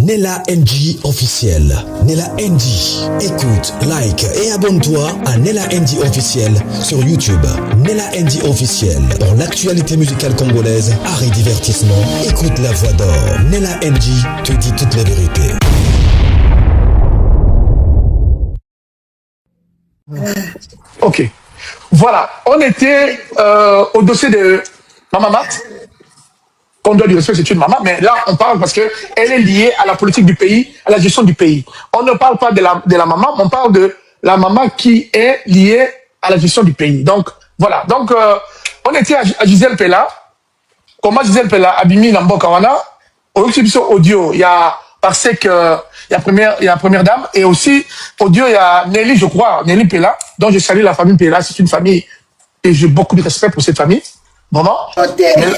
Nella NG officiel. Nella NG. Écoute, like et abonne-toi à Nella NG officiel sur YouTube. Nella NG officiel. Pour l'actualité musicale congolaise, art et divertissement, écoute la voix d'or. Nella NG te dit toute la vérité. Ok. Voilà. On était au dossier de Maman Marthe. Qu'on doit lui respect, c'est une maman, mais là, on parle parce qu'elle est liée à la politique du pays, à la gestion du pays. On ne parle pas de la maman, on parle de la maman qui est liée à la gestion du pays. Donc, voilà. Donc, on était à Gisèle Pella. Comment Gisèle Pella, Abimi Nambokawana, au audio, il y a Parsec, il y a Première Dame, et aussi, audio, il y a Nelly, je crois, Nelly Pella, dont je salue la famille Pella. C'est une famille, et j'ai beaucoup de respect pour cette famille. Vraiment.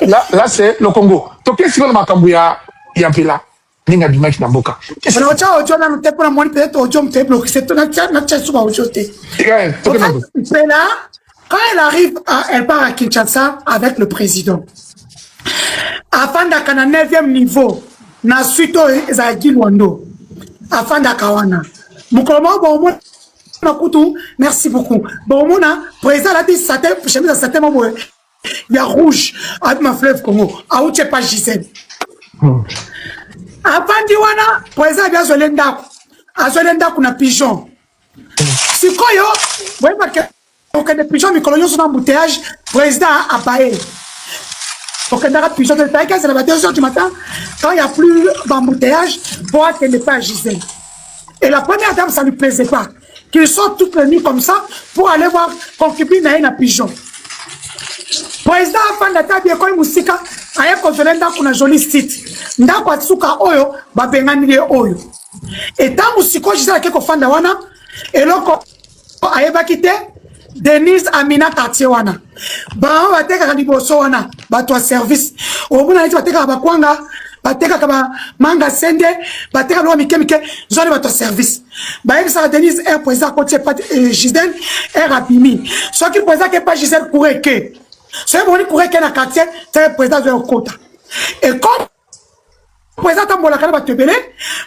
Là c'est le Congo. Donc, qu'est-ce que le il y a un peu là. Ninga du mec Namboka. Quand elle arrive, elle part à Kinshasa avec le président. Afin d'être à 9e niveau, na suite Zagi Luando. Afin d'Akawana. Merci beaucoup. Bon, mon président a dit ça, je moment. Il y a rouge avec ma fleuve Congo. A où tu pas Gisèle. Avant Diwana, président bien Zolenda. A Zolenda kuna pigeon. Si quoi yo, vous voyez que des pigeons mi sont en embouteillage, président a baillé. Donc il y a pigeons de taille, c'est la 2h du matin, quand il n'y a plus d'embouteillage, pour qu'elle n'est pas Gisèle. Et la première dame, ça ne lui plaisait pas. Qu'ils sortent toutes les nuits comme ça pour aller voir concubine à un pigeon. Président Fandata Biakoy Moussika aya konzolenda kuna joli site ndako atsuka oyo babengani oyo eta musiko Gisèle ke ko fanda wana eloko ayeba kite Denise Amina Katie wana ba bateka liboso wana bato service omuna iti bateka bakwanga bateka kaba manga sende bateka lo mikemike zone bato service ba yebisa Denise est président côté pas Gisèle est Rabimi soit qu'il président que pas Gisèle courait que c'est bon, il courait qu'un quartier, c'est le président de Kota. Et comme le président de Moulakana va te belé,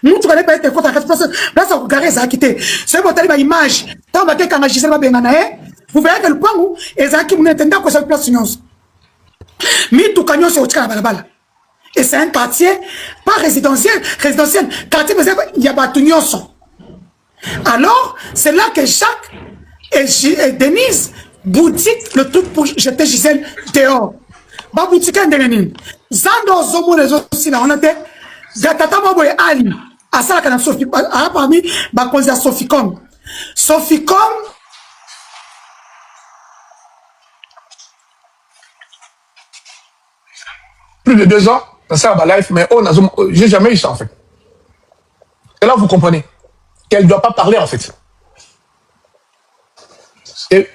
nous, tu vas pas être Kota à 4 personnes. Là, ça vous garez, ça a quitté. C'est bon, tu as l'image. Tant que quand Gisèle va bien gagner, vous verrez que le point où, et ça qui vous n'entendez pas que c'est une place sinon. Mais tout camion, c'est au Tchana Balabala. Et c'est un quartier, pas résidentiel, quartier, il y a Batunion. Alors, c'est là que Jacques et Denise, boutique le truc pour jeter Gisèle dehors. Ba boutique ndengenini. Zando zomo les autres si na on était gatata maboy ali. Asala kana Sophie a parmi ba konza Sophicom. Sophicom plus de 2 ans dans ça ba life mais on a j'ai jamais eu ça en fait. Et là vous comprenez qu'elle ne doit pas parler en fait. Et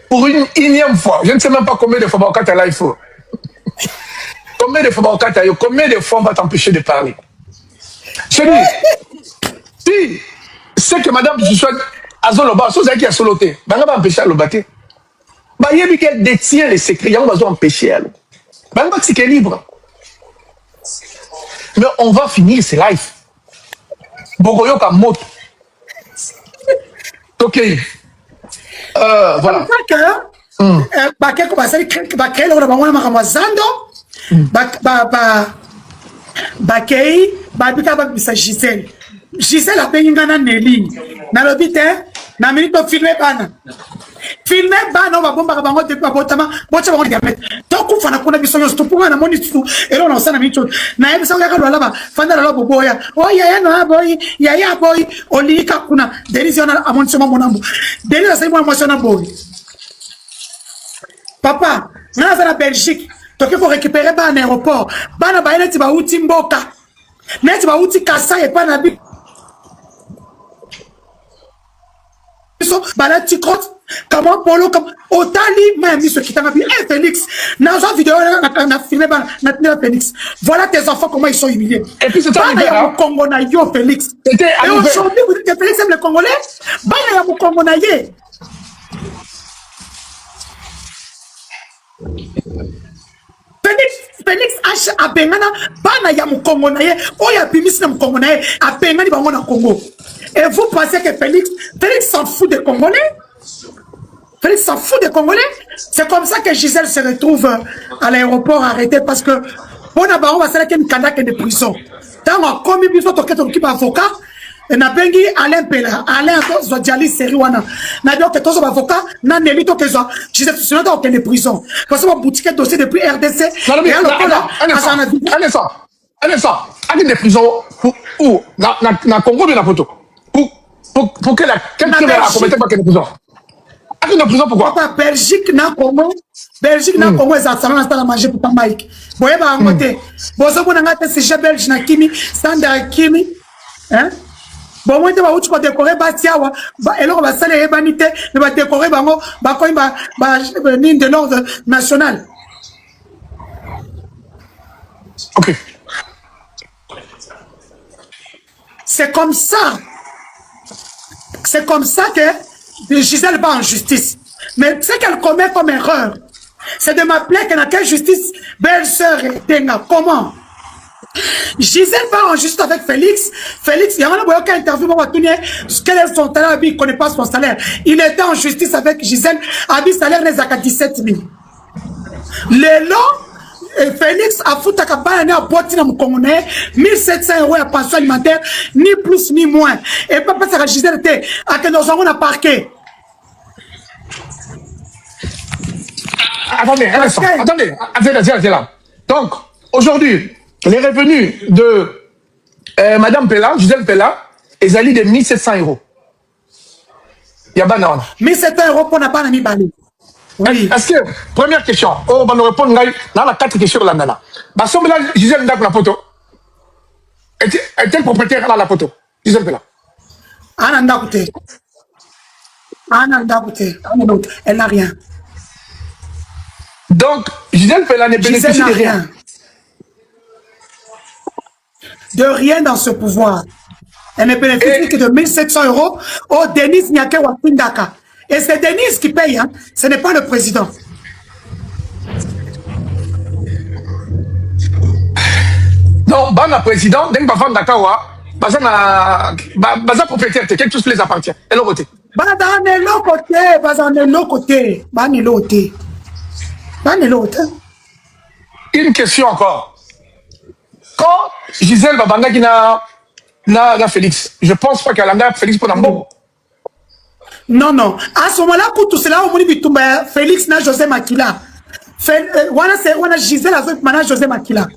pour une énième fois, je ne sais même pas combien de fois Baokata là il faut. Combien de fois Baokata, combien de fois on va t'empêcher de parler. Je dis, si c'est que madame je souhaite à Zoloba, c'est qui a soloté, bah on va empêcher à l'obaté. Bah il y a vu qu'elle détient les secrets, on va empêcher elle. Bah on va c'est qu'elle est libre. Mais on va finir ces lives. Bogoyo comme moto. Ok. Voilà. Bakeko basali bakelo na bamwana makamazando bakei babika babisa Gisèle Gisèle a payé ngana Nelly na lobite na minute filmer bana on va bomba bango de babotama bocha bango diamètre donc on fana kuna biso yosto pour na moni tu et on sana minute na yebisa ngaka lwa laba fanda la boboya oh ya no boy ya boy olika kuna Denise ona amonso monambo Denise sai mo emociona boy papa na za la Belgique donc il faut récupérer ba un aéroport bana ba neti ba uti mboka neti ba uti kasa et pas na bi so bala tikot comment polo comme otali même ce qui t'a mis Félix dans une vidéo na filmé na Félix voilà tes enfants comment ils sont humiliés et puis c'était un Congo na yo Félix c'était et aujourd'hui vous dites que Félix aime les Congolais bana ya Congo na ye Félix Félix H a bengana bana ya mukongo na ye oya bimisi na mukongo na ye a bengani bango na Congo. Et vous pensez que Félix s'en fout des Congolais? Félix s'en fout des Congolais? C'est comme ça que Gisèle se retrouve à l'aéroport arrêtée parce que on a baron va faire une candidat de prison. Tant on commis biso to keto ki avocat na bengi Alain Pela Alain zo diali série wana na donc que tous avocat na nelito que zo Gisèle se dans de prison parce que mon boutique dossier depuis RDC et un instant de prison où na Congo de la photo pour que la quelqu'un a commetté pas de prison. De prison pourquoi? Belgique na Congo ça ça na manger pour Mike. Boye ba ngote. Bozo bona ngate c'est Belge na Kimi, Standard Kimi. Hein? Bon moi te ba uti ko décorer ba tiawa, ba eloko ba sale ebanité, ne ba décorer bango ba ko ba mine de l'ordre national. OK. C'est comme ça que Gisèle va en justice. Mais ce qu'elle commet comme erreur, c'est de m'appeler que dans quelle justice belle-sœur et Tenga. Comment? Gisèle va en justice avec Félix. Félix, il y a aucun interview, quel est son salaire? Il ne connaît pas son salaire. Il était en justice avec Gisèle. Abi salaire n'est à 17 000. Le long, Félix a foutu à Kabane à Botina Moukongoné, 1700 € à pension alimentaire, ni plus ni moins. Et pas parce que Gisèle était à que nous avons un parquet. Attendez, attendez là. Donc, aujourd'hui, les revenus de Madame Pella, Gisèle Pella, ils allaient de 1700 €. Il y a banane. 1700 € pour n'a pas mis balé. Oui. Est-ce que, première question, on va nous répondre dans la 4 questions de la nana. Bah, si on a Gisèle Ndak la photo, est-elle propriétaire dans la photo? Gisèle Pella. Ananda Kouté. Elle n'a rien. Donc, Gisèle Pella ne bénéficie de rien. De rien dans ce pouvoir. Elle ne bénéficie que de 1700 € au Denis Nyake Watindaka. Et c'est Denis qui paye, hein? Ce n'est pas le président. Non, le président, dès que Bafan Dakawa, Baza propriétaire, quelque chose les appartient. Et l'autre côté. Une question encore. Quand Gisèle Babanga qui n'a Félix, je pense pas qu'elle a Félix pour Nambo. Non, non. À ce moment-là, pour tout cela, Félix n'a José Makila. Wana Gisèle avec Mana José Makila.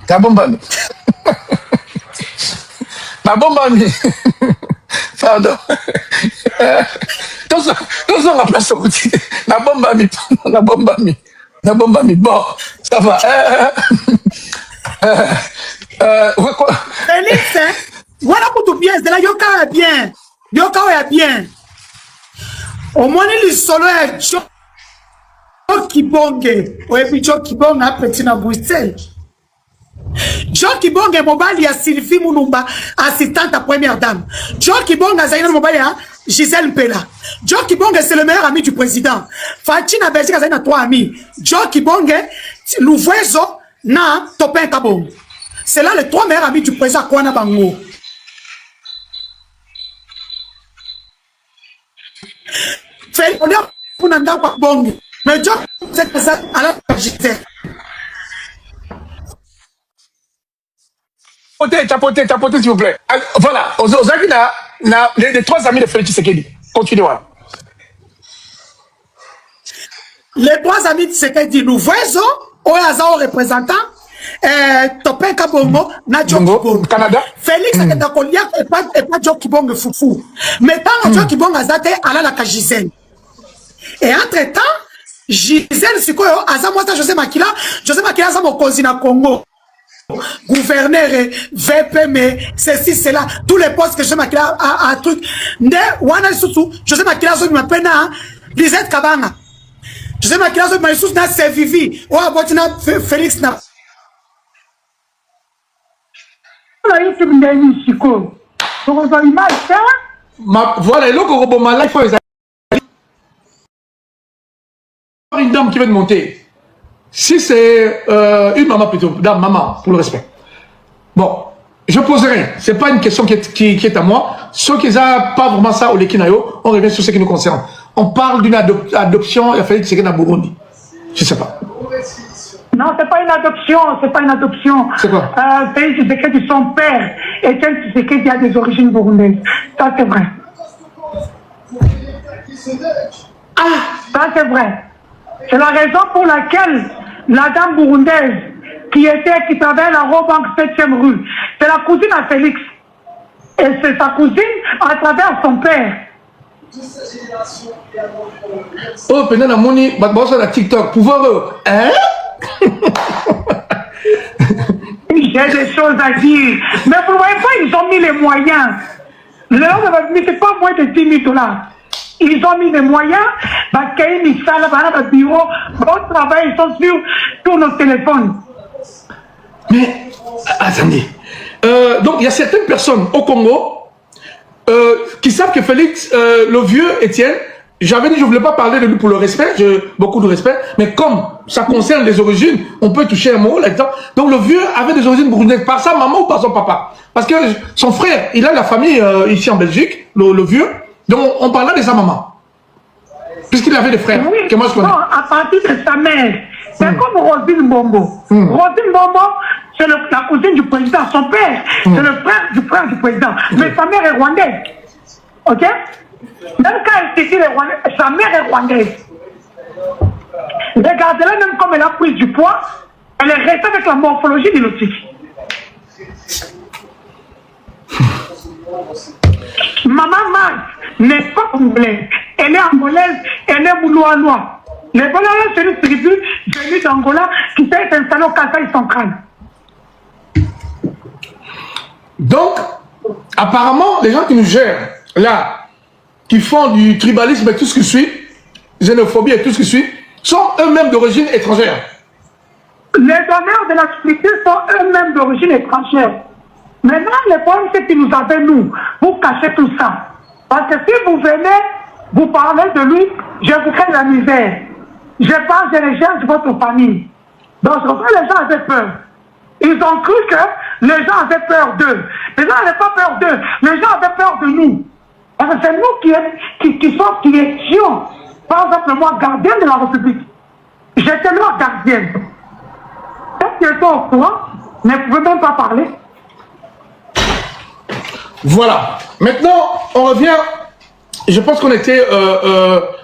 Ta bombami. Ma bombami. Pardon. Tous on a place au outil. La bombami. Bon, ça va. Félix, hein? Voilà pour tout bien. C'est là, Yoka est bien. Yoka est bien. Au moins, il est solo et Joe Kibonge. Et puis Joe Kibonge a petit na Bruxelles. Joe Kibonge est mobile, il y a Sylvie Moulumba, assistante à première dame. Joe Kibonge a Zaïna mobile, Gisèle Pella. Joe Kibonge, c'est le meilleur ami du président. Fatina Belgique a Zaïna 3 amis. Joe Kibonge, Louvezo, na Topin Kabong. C'est là les 3 meilleurs amis du président Kwana Bango. Fait, on est pour Nanda Kabong. Mais Joe, c'est ça, à la Gisèle. Tapoter, s'il vous plaît. Voilà, les 3 amis de Félix Tshisekedi. Continuez. Les 3 amis de Tshisekedi, nous voyons, au représentant, Topin Kabongo, na Joe Kibongo. Canada. Félix est d'accord, et pas Joe Kibongo foufou. Mais tant Joe Kibongo a zate, à la Gisèle. Et entre-temps, Gisèle, c'est quoi, Azamouata José Makila, Azamo Kozina Congo. Gouverneur, VP, mais ceci, c'est là. Tous les postes que José Makila a truc. Ne, Wana Soussou, José Makila, je m'appelle Lisette Kabanga. José Makila, je m'appelle na c'est Vivi. Ou abotina Félix na. Voilà, et là, au Roboma, là, il faut une dame qui veut monter. si c'est une maman plutôt, dame, maman, pour le respect. Bon, je poserai, c'est pas une question qui est à moi. Ceux qui n'ont pas vraiment ça au Lekinayo, on revient sur ce qui nous concerne. On parle d'une adoption, il a fallu que c'est qu'un Burundi. Je sais pas. Non, c'est pas une adoption, c'est pas une adoption. C'est quoi? Félix Tshisekedi, son père, Etienne Tshisekedi a des origines burundaises. Ça, c'est vrai. Ça, c'est vrai. C'est la raison pour laquelle la dame burundaise qui travaillait à la Robank 7e rue, c'est la cousine à Félix. Et c'est sa cousine à travers son père. Oh, pendant la moni, sur la TikTok, pouvoir hein? J'ai des choses à dire. Mais vous ne voyez pas, ils ont mis les moyens. Mais c'est pas moins de 10 000 $. Ils ont mis les moyens. Bureau, bon travail, ils sont sur tous nos téléphones. Mais, attendez. Donc, il y a certaines personnes au Congo qui savent que Félix, le vieux Étienne, j'avais dit, je ne voulais pas parler de lui pour le respect, j'ai beaucoup de respect, mais comme ça concerne les origines, on peut toucher un mot là-dedans. Donc le vieux avait des origines burundaises, par sa maman ou par son papa. Parce que son frère, il a la famille ici en Belgique, le vieux, donc on parlait de sa maman. Puisqu'il avait des frères, oui, que moi je connais. Non, à partir de sa mère. C'est comme Rosine Bombo. Rosine Bombo, c'est la cousine du président, son père, c'est le frère du président. Mais sa mère est rwandaise. Ok? Même quand elle s'est sa mère est rwandaise. Regardez-la, même comme elle a pris du poids, elle est restée avec la morphologie du lotique. Maman Mars n'est pas congolaise. Elle est angolaise, elle est moulouanois. Les Bolala, c'est une tribu venue d'Angola qui s'est installée au Kasaï central. Donc, apparemment, les gens qui nous gèrent, là, qui font du tribalisme et tout ce qui suit, xénophobie et tout ce qui suit, sont eux-mêmes d'origine étrangère. Les donneurs de la structure sont eux-mêmes d'origine étrangère. Maintenant, le problème, c'est que nous avons, nous, pour cacher tout ça. Parce que si vous venez, vous parlez de lui, je vous crée la misère. Je parle de les gens de votre famille. Donc, les gens avaient peur. Ils ont cru que les gens avaient peur d'eux. Les gens n'avaient pas peur d'eux. Les gens avaient peur de nous. Parce que c'est nous qui étions, par exemple, moi, gardien de la République. J'étais leur gardienne. Peut-être qu'ils étaient au courant, mais vous ne pouvez même pas parler. Voilà. Maintenant, on revient. Je pense qu'on était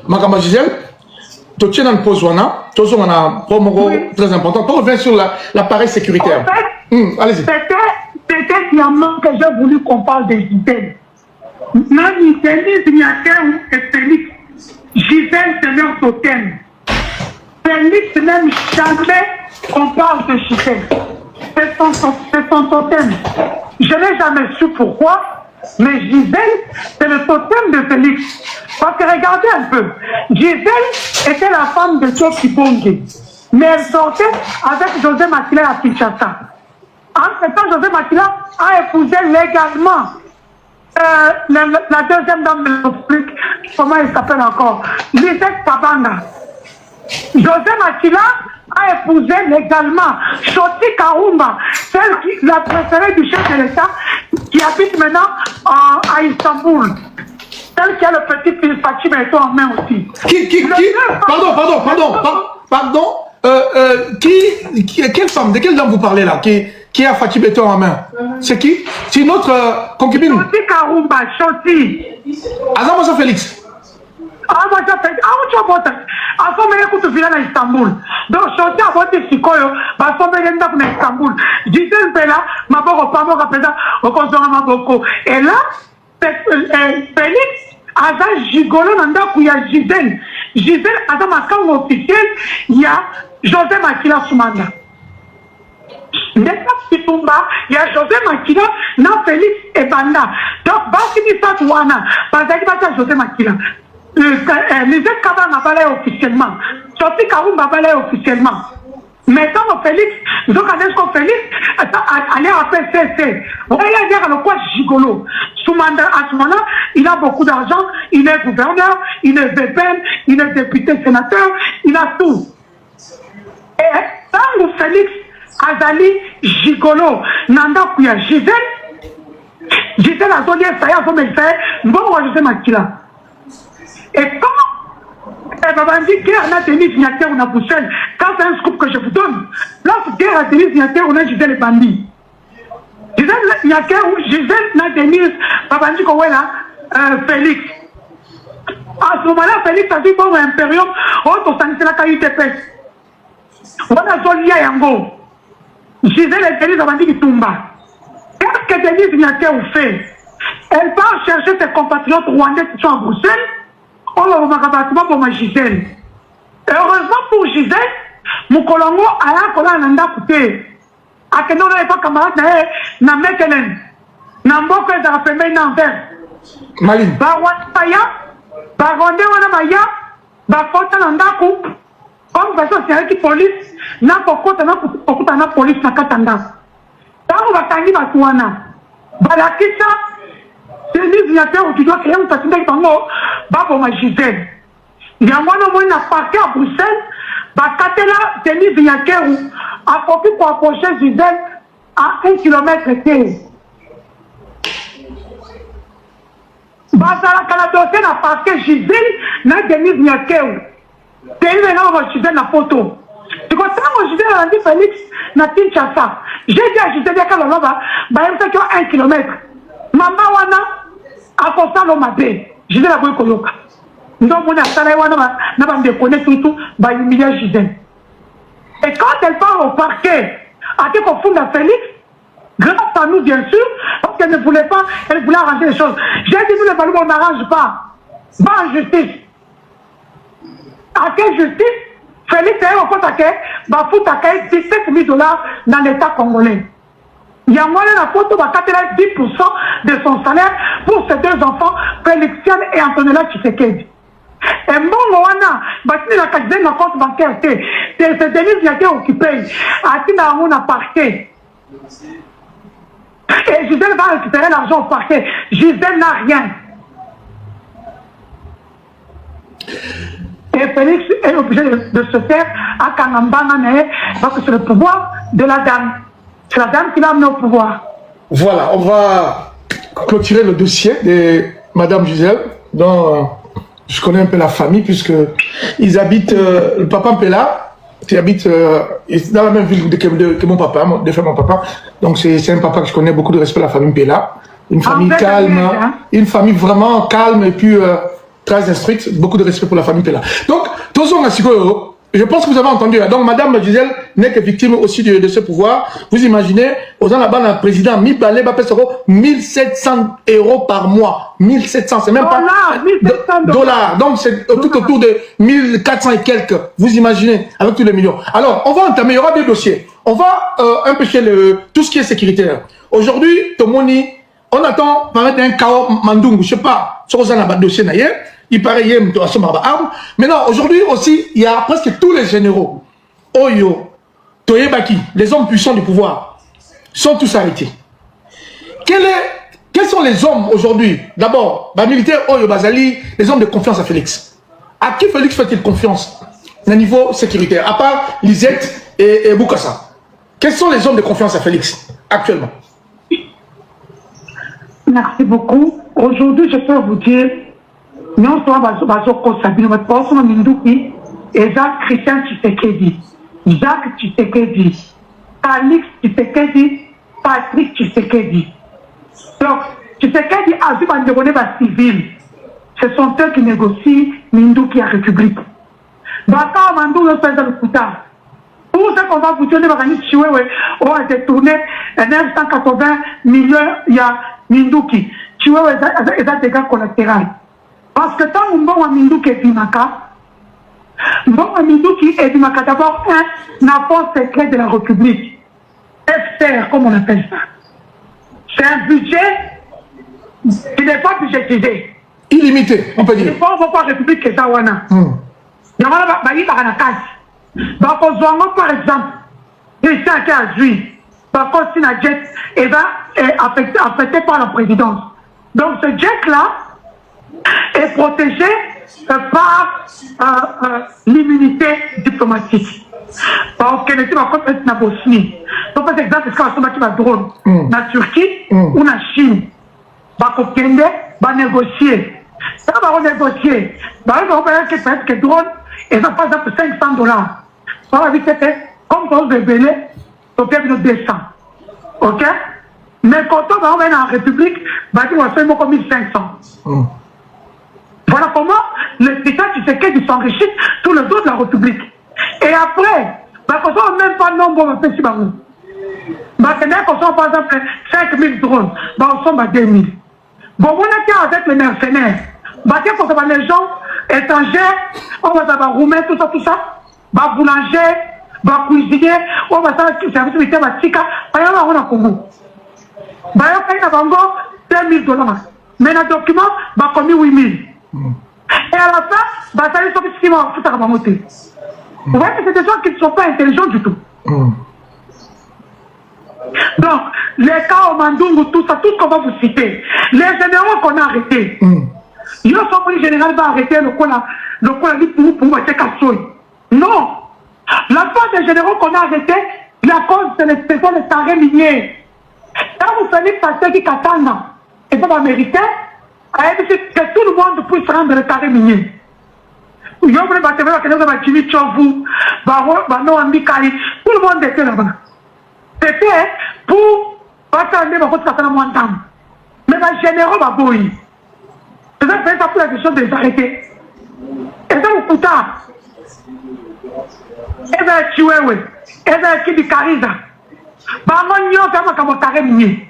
Makamba Gisèle. Tu tiens dans le pause, on a très important. On revient sur l'appareil sécuritaire. En fait, allez-y. C'était finalement que j'ai voulu qu'on parle de Gisèle. Même Gisèle, et Félix. Gisèle, c'est leur totem. Félix, même jamais on parle de Gisèle. C'est son totem. Je n'ai jamais su pourquoi, mais Gisèle, c'est le totem de Félix. Parce que regardez un peu, Gisèle était la femme de Tchoki Bonge, mais elle sortait avec José Makila à Kinshasa. Entre-temps, José Makila a épousé légalement la deuxième dame de la République, comment elle s'appelle encore, Lisette Kabanga. José Makila a épousé légalement Choti Kaoumba, la préférée du chef de l'État, qui habite maintenant à Istanbul. Celle qui a le petit fils Fatima Beton en main aussi. Qui Pardon quelle femme, de quelle dame vous parlez là, qui a Fatima Beton en main? C'est qui? C'est une autre concubine. Choti Kaoumba, Choti. Azamosa Félix. Asomele kutuvila na Istanbul. Donc Choti a voté Sikoyo, basomele ndaku na Istanbul. Gisèle Pela, maboko pamoko pesa, okosonga maboko. Et là, Félix aza gigolo na ndaku ya Gisèle. Gisèle aza makango officiel ya José Makila Soumanda. N'est-ce Pitumba, il y a José Makila, na Félix et Banda. Donc, basi ni Satouana, bazaki bata José Makila. Lisette Kabanga balait officiellement. Choti Kaoumba balait officiellement. Maintenant, Félix, donc quand Félix allait à PCC. On va dire le quoi gigolo. Soumanda, à ce moment-là, il a beaucoup d'argent, il est gouverneur, il est VPN, il est député sénateur, il a tout. Et tango Félix azali gigolo nanda kuya Gisèle azoli ça y a comme ça bon moi je sais Makila et quand babandi guerre n'a tenu signature on a Bruxelles quand c'est un scoop que je vous donne là guerre a tenu signature on a Gisèle et bandit Gisèle signature Gisèle n'a tenu babandi ko wela Félix à ce moment-là Félix a dit bon impérium on to sanité la KUTP on a zoli ya yango Gisèle et Denise Abandi qui tomba. Qu'est-ce que Denise Ignatia fait? Elle part chercher ses compatriotes rwandais qui sont à Bruxelles. On va vous pour ma Gisèle. Et heureusement pour Gisèle, mon colongo a la colonne nanda coupé. A que nous n'avons pas camarade na Mekelen. Na mboko et dans la femelle n'envers. Maline. Barwataya, Baronde Wanamaya, Bakota nanda coupe. Comme façon c'est avec police na kokota na police na katanga tango batangi batuana balakisa Denise Ignatia tu dois créer un patinage bango babo ma Gisèle yango no mona parquet à Bruxelles bakatela Denise Ignatia a copie pour approcher Gisèle à 1 km t basala kala dossier na parquet Gisèle na Denise Ignatia Denise n'a Gisèle na photo. Tu vois ça, moi Gisèle a dit Félix na Kinshasa. J'ai dit à Gisèle qu'elle va bah il fait que 1 km. Maman wana a fait l'homme à paix. Gisèle a voulu koloka. Donc on a salé wana na ba me connaître tout bah humilier Gisèle. Et quand elle part au parquet, a été confondue à Félix, grâce à nous bien sûr, parce qu'elle ne voulait pas, elle voulait arranger les choses. J'ai dit nous les valeurs on n'arrange pas. Va en justice. À quelle justice? Félix est au compte à quel? Bah, faut à quel $17 000 dans l'État congolais. Il y a moyen la photo, bah, 10% de son salaire pour ses deux enfants, Félixiane et Antonella Tshisekedi. Et bon, Moana, bah, si la qualité de compte bancaire, c'est Denise qui a été occupé. À qui on a parquet. Et Gisèle va récupérer l'argent au parquet. Gisèle n'a rien. Et Félix est obligé de se faire à Kanambana, parce que c'est le pouvoir de la dame. C'est la dame qui l'a amené au pouvoir. Voilà, on va clôturer le dossier de Madame Gisèle, dont je connais un peu la famille, puisque ils habitent, le papa Mpela, qui habite dans la même ville que mon papa, de mon papa. Donc c'est un papa que je connais, beaucoup de respect, la famille Mpela. Une famille calme, une famille vraiment calme et puis très instruite, beaucoup de respect pour la famille Pela. Donc, je pense que vous avez entendu. Donc, Madame Gisèle n'est que victime aussi de ce pouvoir. Vous imaginez, aux gens là-bas, le président Mibale Bapesoro, 1700 € par mois. 1700, c'est même pas dollars. Donc, c'est tout autour de 1400 et quelques. Vous imaginez, avec tous les millions. Alors, on va entamer, il y aura des dossiers. On va empêcher tout ce qui est sécuritaire. Aujourd'hui, Tomoni, on attend paraître un chaos Mandungu, je sais pas, sur un dossier d'ailleurs. Il paraît qu'il y a arme. Maintenant, aujourd'hui aussi, il y a presque tous les généraux. Oyo, Toyebaki, les hommes puissants du pouvoir, sont tous arrêtés. Quels sont les hommes aujourd'hui? D'abord, les militaires Oyo Bazali, les hommes de confiance à Félix. À qui Félix fait-il confiance au niveau sécuritaire? À part Lisette et Boukassa. Quels sont les hommes de confiance à Félix actuellement? Merci beaucoup. Aujourd'hui, je peux vous dire, nous sommes Minduki et Jacques Christian Tshisekedi, Jacques Tshisekedi, Alix Tshisekedi, Patrick Tshisekedi. Donc, Tshisekedi a vu un civil. Ce sont eux qui négocient Minduki à République. Baka Mandou le fait le couteau. Pour ce qu'on va vous dire, on a détourné 980 millions, il y a Minduki. Tu vois, il y a des dégâts collatéraux. Parce que tant que Minduki est Bimaka, Minduki est Bimaka d'abord un apport secret de la République. FCR, comme on appelle ça. C'est un budget qui n'est pas budgétisé. Illimité, on peut dire. Il faut voir la République qui est Zawana. Il y a un par exemple, Christian qui a joué, par contre, jet est affecté par la présidence. Donc ce jet-là est protégé par l'immunité diplomatique. Parce que les gens qui sont en Bosnie, donc par exemple, quand on a drone, en Turquie ou en Chine, ils vont négocier. Ça va négocier. Ils vont faire que drone, et ça passe pour $500. Ça va vite être comme pour vous révéler, donc il y a 200. Ok? Mais quand on va en République, il va faire comme 1500. Voilà comment les États qui s'enrichissent sous le dos de la République. Et après, quand on n'a même pas de nombre de petits barons, quand on a par exemple 5000 drones, on sommes à 2000. Bon, on a avec les mercenaires, quand on a les gens étrangers, on va avoir roumains, tout ça, boulanger, cuisinier, on va faire le service militaire, on a Congo. On a $1000. Mais dans le document, on a commis 8000. Et à la fin, ça les qui vont tout à monter. Vous voyez que c'est des gens qui ne sont pas intelligents du tout. Donc, les cas au Mandungu, tout ça, tout ce qu'on va vous citer, les généraux qu'on a arrêtés, ils ne sont pas les généraux qui vont arrêter le coup dit pour mettre Kassoy. Non! La part des généraux qu'on a arrêtés, la cause de l'expression des tarés miniers. Quand vous faites passer qui Katana, et pas américain, que tout le monde puisse rendre le taré minier. Tout le monde était là-bas. C'était pour passer mais les généraux va boy. C'est ça pour la question des arrêtés. Et ça vous coûte. Et bien tuer, oui. Et bien qui dit Cariza. Bangon nyo kama kama taré minier.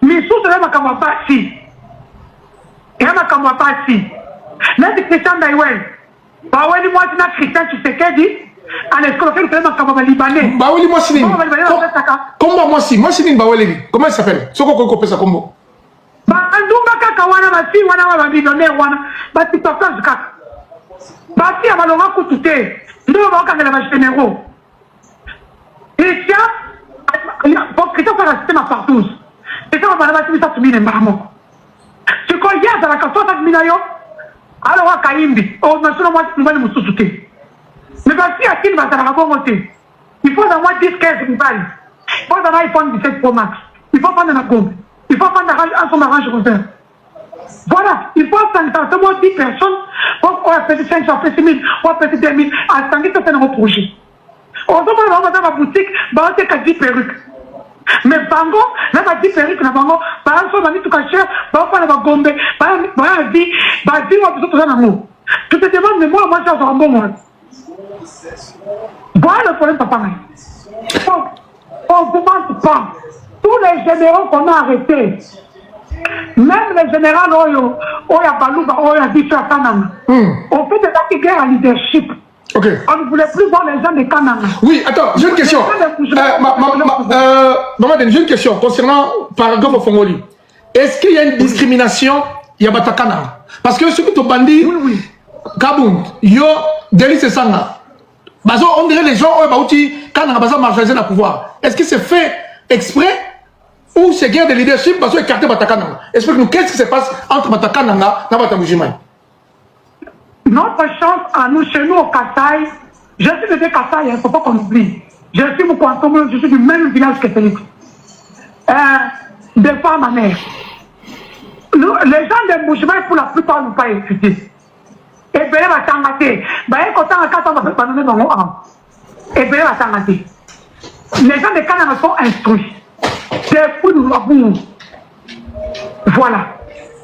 Mais sous cela kama basi. Et kama basi. Là c'est Christian Daïwel. Bah oui, moi c'est un Christian Tshisekedi. En escroquer le problème comme libanais. Bah oui, moi c'est comment moi c'est bah oui, comment il s'appelle? Ce qu'on peut ça combo. Bah ndumba kaka wana ba si wana ba millionnaire wana. Bah tu t'en fais kaka. Bah si amalonga kutute. Ndo ba kanga ba généraux. Et tiens, pour que ça fasse un système partout. Et ça va pas se mettre sur mbaramo. Tu connais dans la casse de minayo. Alors à Kaimbi, oh mais selon moi tu vas me soutenir. Mais si à qui va t'avoir monter. Il faut avoir 10-15 balles. Il faut avoir un iPhone 17 Pro Max. Il faut prendre un gomme. Il faut prendre un son arrange comme ça. Voilà, il faut prendre 10 personnes. On a fait 500, 6 000, on a fait 2 000. À ce temps-là, c'est un projet. On va dans la boutique, on a 10 perruques. Mais Bango, là, on a 10 perruques, Bango, par exemple, on a mis tout caché, on va faire la gombe, on va dire, on va tout ça dans l'amour. Tu te demandes, mais moi, ça sera bon, moi. Voilà le problème, papa. On ne demande pas. Tous les généraux qu'on a arrêtés, même les généraux, Oya Balouba, Oya Bisha Kanana, on fait des actes de guerre à leadership. Okay. On ne voulait plus voir les gens de Kanana. Oui, attends, j'ai une question. Maman, j'ai une question concernant paragraphe au Fongoli. Est-ce qu'il y a une discrimination Yabata Kanana? Parce que ce que tu bandit, Kaboun, Yo, Delis et Sanga. On dirait les gens, quand on a marginalisé le pouvoir. Est-ce que c'est fait exprès ou c'est guerre de leadership parce qu'on a écarté Batakananga? Explique-nous, qu'est-ce qui se passe entre Batakananga et Batamoujimaï? Notre chance à nous, chez nous au Kassai, je suis de Kassai, il ne faut pas qu'on oublie. Je suis je suis du même village que Félix. Des fois, ma mère. Les gens de Moujimaï, pour la plupart, n'ont pas étudié. Et bien, va t'engager. Quand on a 4 ans, on va pas donner dans mon âme. Et bien, va t'engager. Les gens de Canada sont instruits. C'est pour nous avoir. Voilà.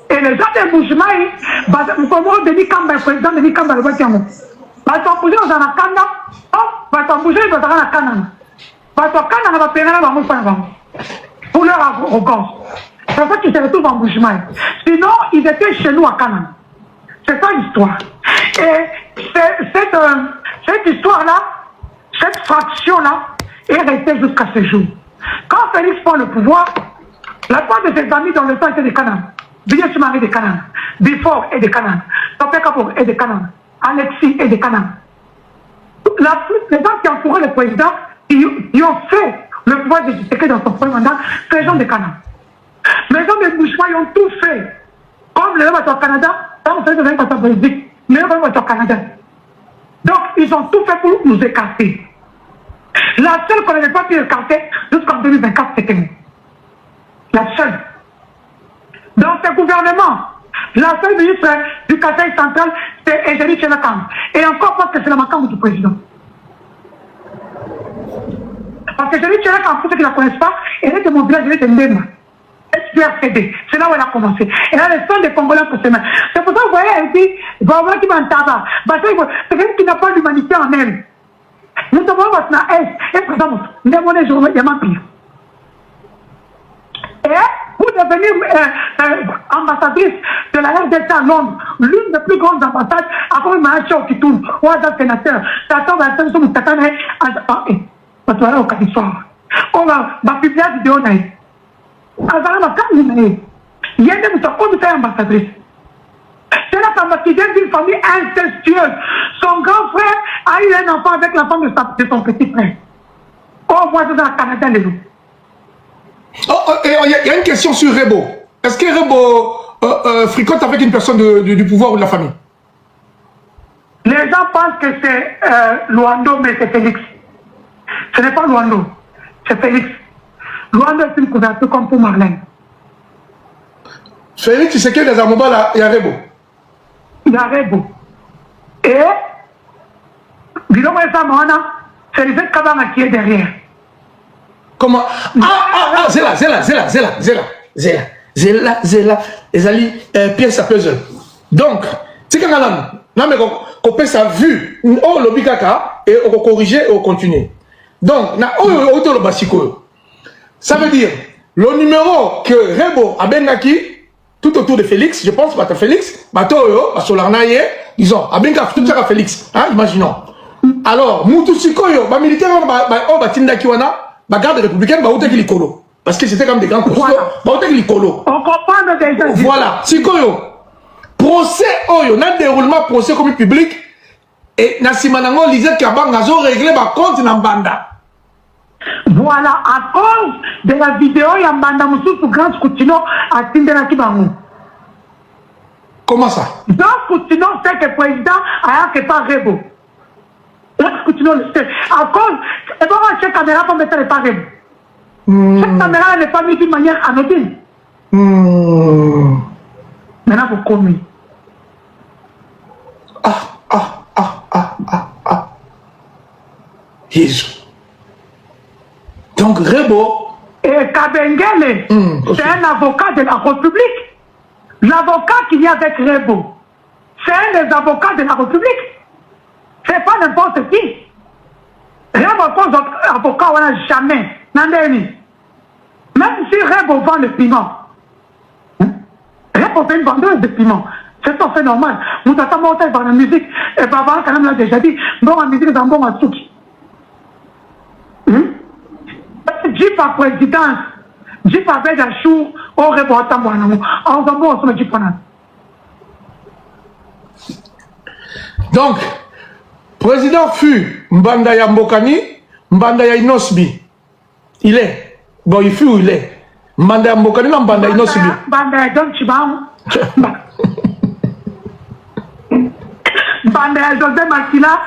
Et les gens de Moujimaï, comment Denis Kamba, le président Denis Kamba, le Batiamo. Va t'embouger dans la Canada. Va t'embouger dans la Canada. Va t'embouger va payer la mouche pour leur arrogance. C'est ça qu'ils se retrouvent en Moujimaï. Sinon, ils étaient chez nous à Canada. C'est ça l'histoire. Et cette histoire-là, cette fraction-là, est restée jusqu'à ce jour. Quand Félix prend le pouvoir, la part de ses amis dans le temps étaient des Canaan. Billy Chumari des Canaan. Bifort est des Canaan. Topé Kapoor est des Canaan. Alexis est des Canaan. Les gens qui entouraient le président, ils ont fait le pouvoir de Tshisekedi dans son premier mandat, c'est les gens des Canaan. Mais les gens de Moujimaï ont tout fait. Comme les gens au Canada, quand vous faites de Belgique, mais eux au Canada. Donc, ils ont tout fait pour nous écarter. La seule qu'on n'avait pas pu écarter jusqu'en 2024, c'était nous. La seule. Dans ce gouvernement, la seule ministre du Conseil central, c'est Eugénie Tchelakam. Et encore parce que c'est la macambe du président. Parce que Eugénie Tchelakam, pour ceux qui ne la connaissent pas, elle est de mon village, elle est de Ndema. SPRCD, c'est là où elle a commencé. Elle a le sang des Congolais pour ses mains. C'est pour ça que vous voyez, elle dit, il va y avoir qui va en tabac. C'est quelqu'un qui n'a pas d'humanité en elle. Nous devons voir na S. Et par exemple, nous avons des journaux, il y a ma pire. Et pour devenir ambassadrice de la RDC à Londres, l'une des plus grandes ambassades, après Mahacho qui tourne, ou à un sénateur, ça tombe à la sur Tatane, à toi, au Cadissoir. On va publier la vidéo. Il y a des gens qui sont ambassadrices. C'est la femme qui vient d'une famille incestueuse. Son grand frère a eu un enfant avec la femme de son petit frère. On voit ça dans le Canada, les loups. Il y a une question sur Rebo. Est-ce que Rebo fricote avec une personne du pouvoir ou de la famille? Les gens pensent que c'est Luando, mais c'est Félix. Ce n'est pas Luando, c'est Félix. Luando est une couverture comme pour Marlène. Félix, tu sais que les Amoba, là, il y a Rebo. Il y a Rebo. Et, dis-moi ça, c'est les Kabana qui est derrière. Comment? Zéla, Ezali, pièce à puzzle. Donc, c'est quand même, on peut sa vue, on lobby kaka, et on corriger et on continue. Donc, ça veut dire, le numéro que Rebo a benaki, tout autour de Félix, je pense, bah, Félix, bah, disons, a benga tout ça à Félix, hein, imaginons. Alors, Moutou Sikoyo, bah, militaire, bah, Tindaki wana, bah, garde républicaine, bah, outé Likolo. Parce que c'était comme des grands costauds, bah, outé Likolo. On comprend déjà. Voilà, Sikoyo. Procès, oyo, n'a déroulement procès comme public, et Nassimanango, Lisette Kabang, n'a réglé, bah, compte Nambanda. Voilà, à cause de la vidéo, il y a Mbanda Moussou sous Grand Scoutino à Tindela Kibango. Comment ça? Grand Scoutino sait que le président a que pas Rebo. Grand Scoutino le sait. À cause, et bon, cette caméra pour mettre les pas Rebo. Cette caméra n'est pas mise d'une manière anodine. Maintenant, vous commis. Jésus. Donc, Rebo. Et Kabengele, c'est un avocat de la République. L'avocat qui vient avec Rebo, c'est un des avocats de la République. C'est pas n'importe qui. Rebo, avocat, on n'a jamais. Même si Rebo vend le piment, Rebo fait une vendeuse de piment. C'est tout à fait normal. Nous avons monté dans la musique. Et Baba, quand même, l'a déjà dit, bon, la musique est un bon à Souki. Jeep à présidence, Jeep avec un chou, on répond à Tamboana. On va voir ce Jeep. Donc, président fut Mbandaya Mbokani, Mbandaya Inosbi. Il est. Bon, il fut où il est. Mbandaya Mbokani, Mbandaya Inosbi. Mbandaya Don Chibam. Mbandaya José Makila.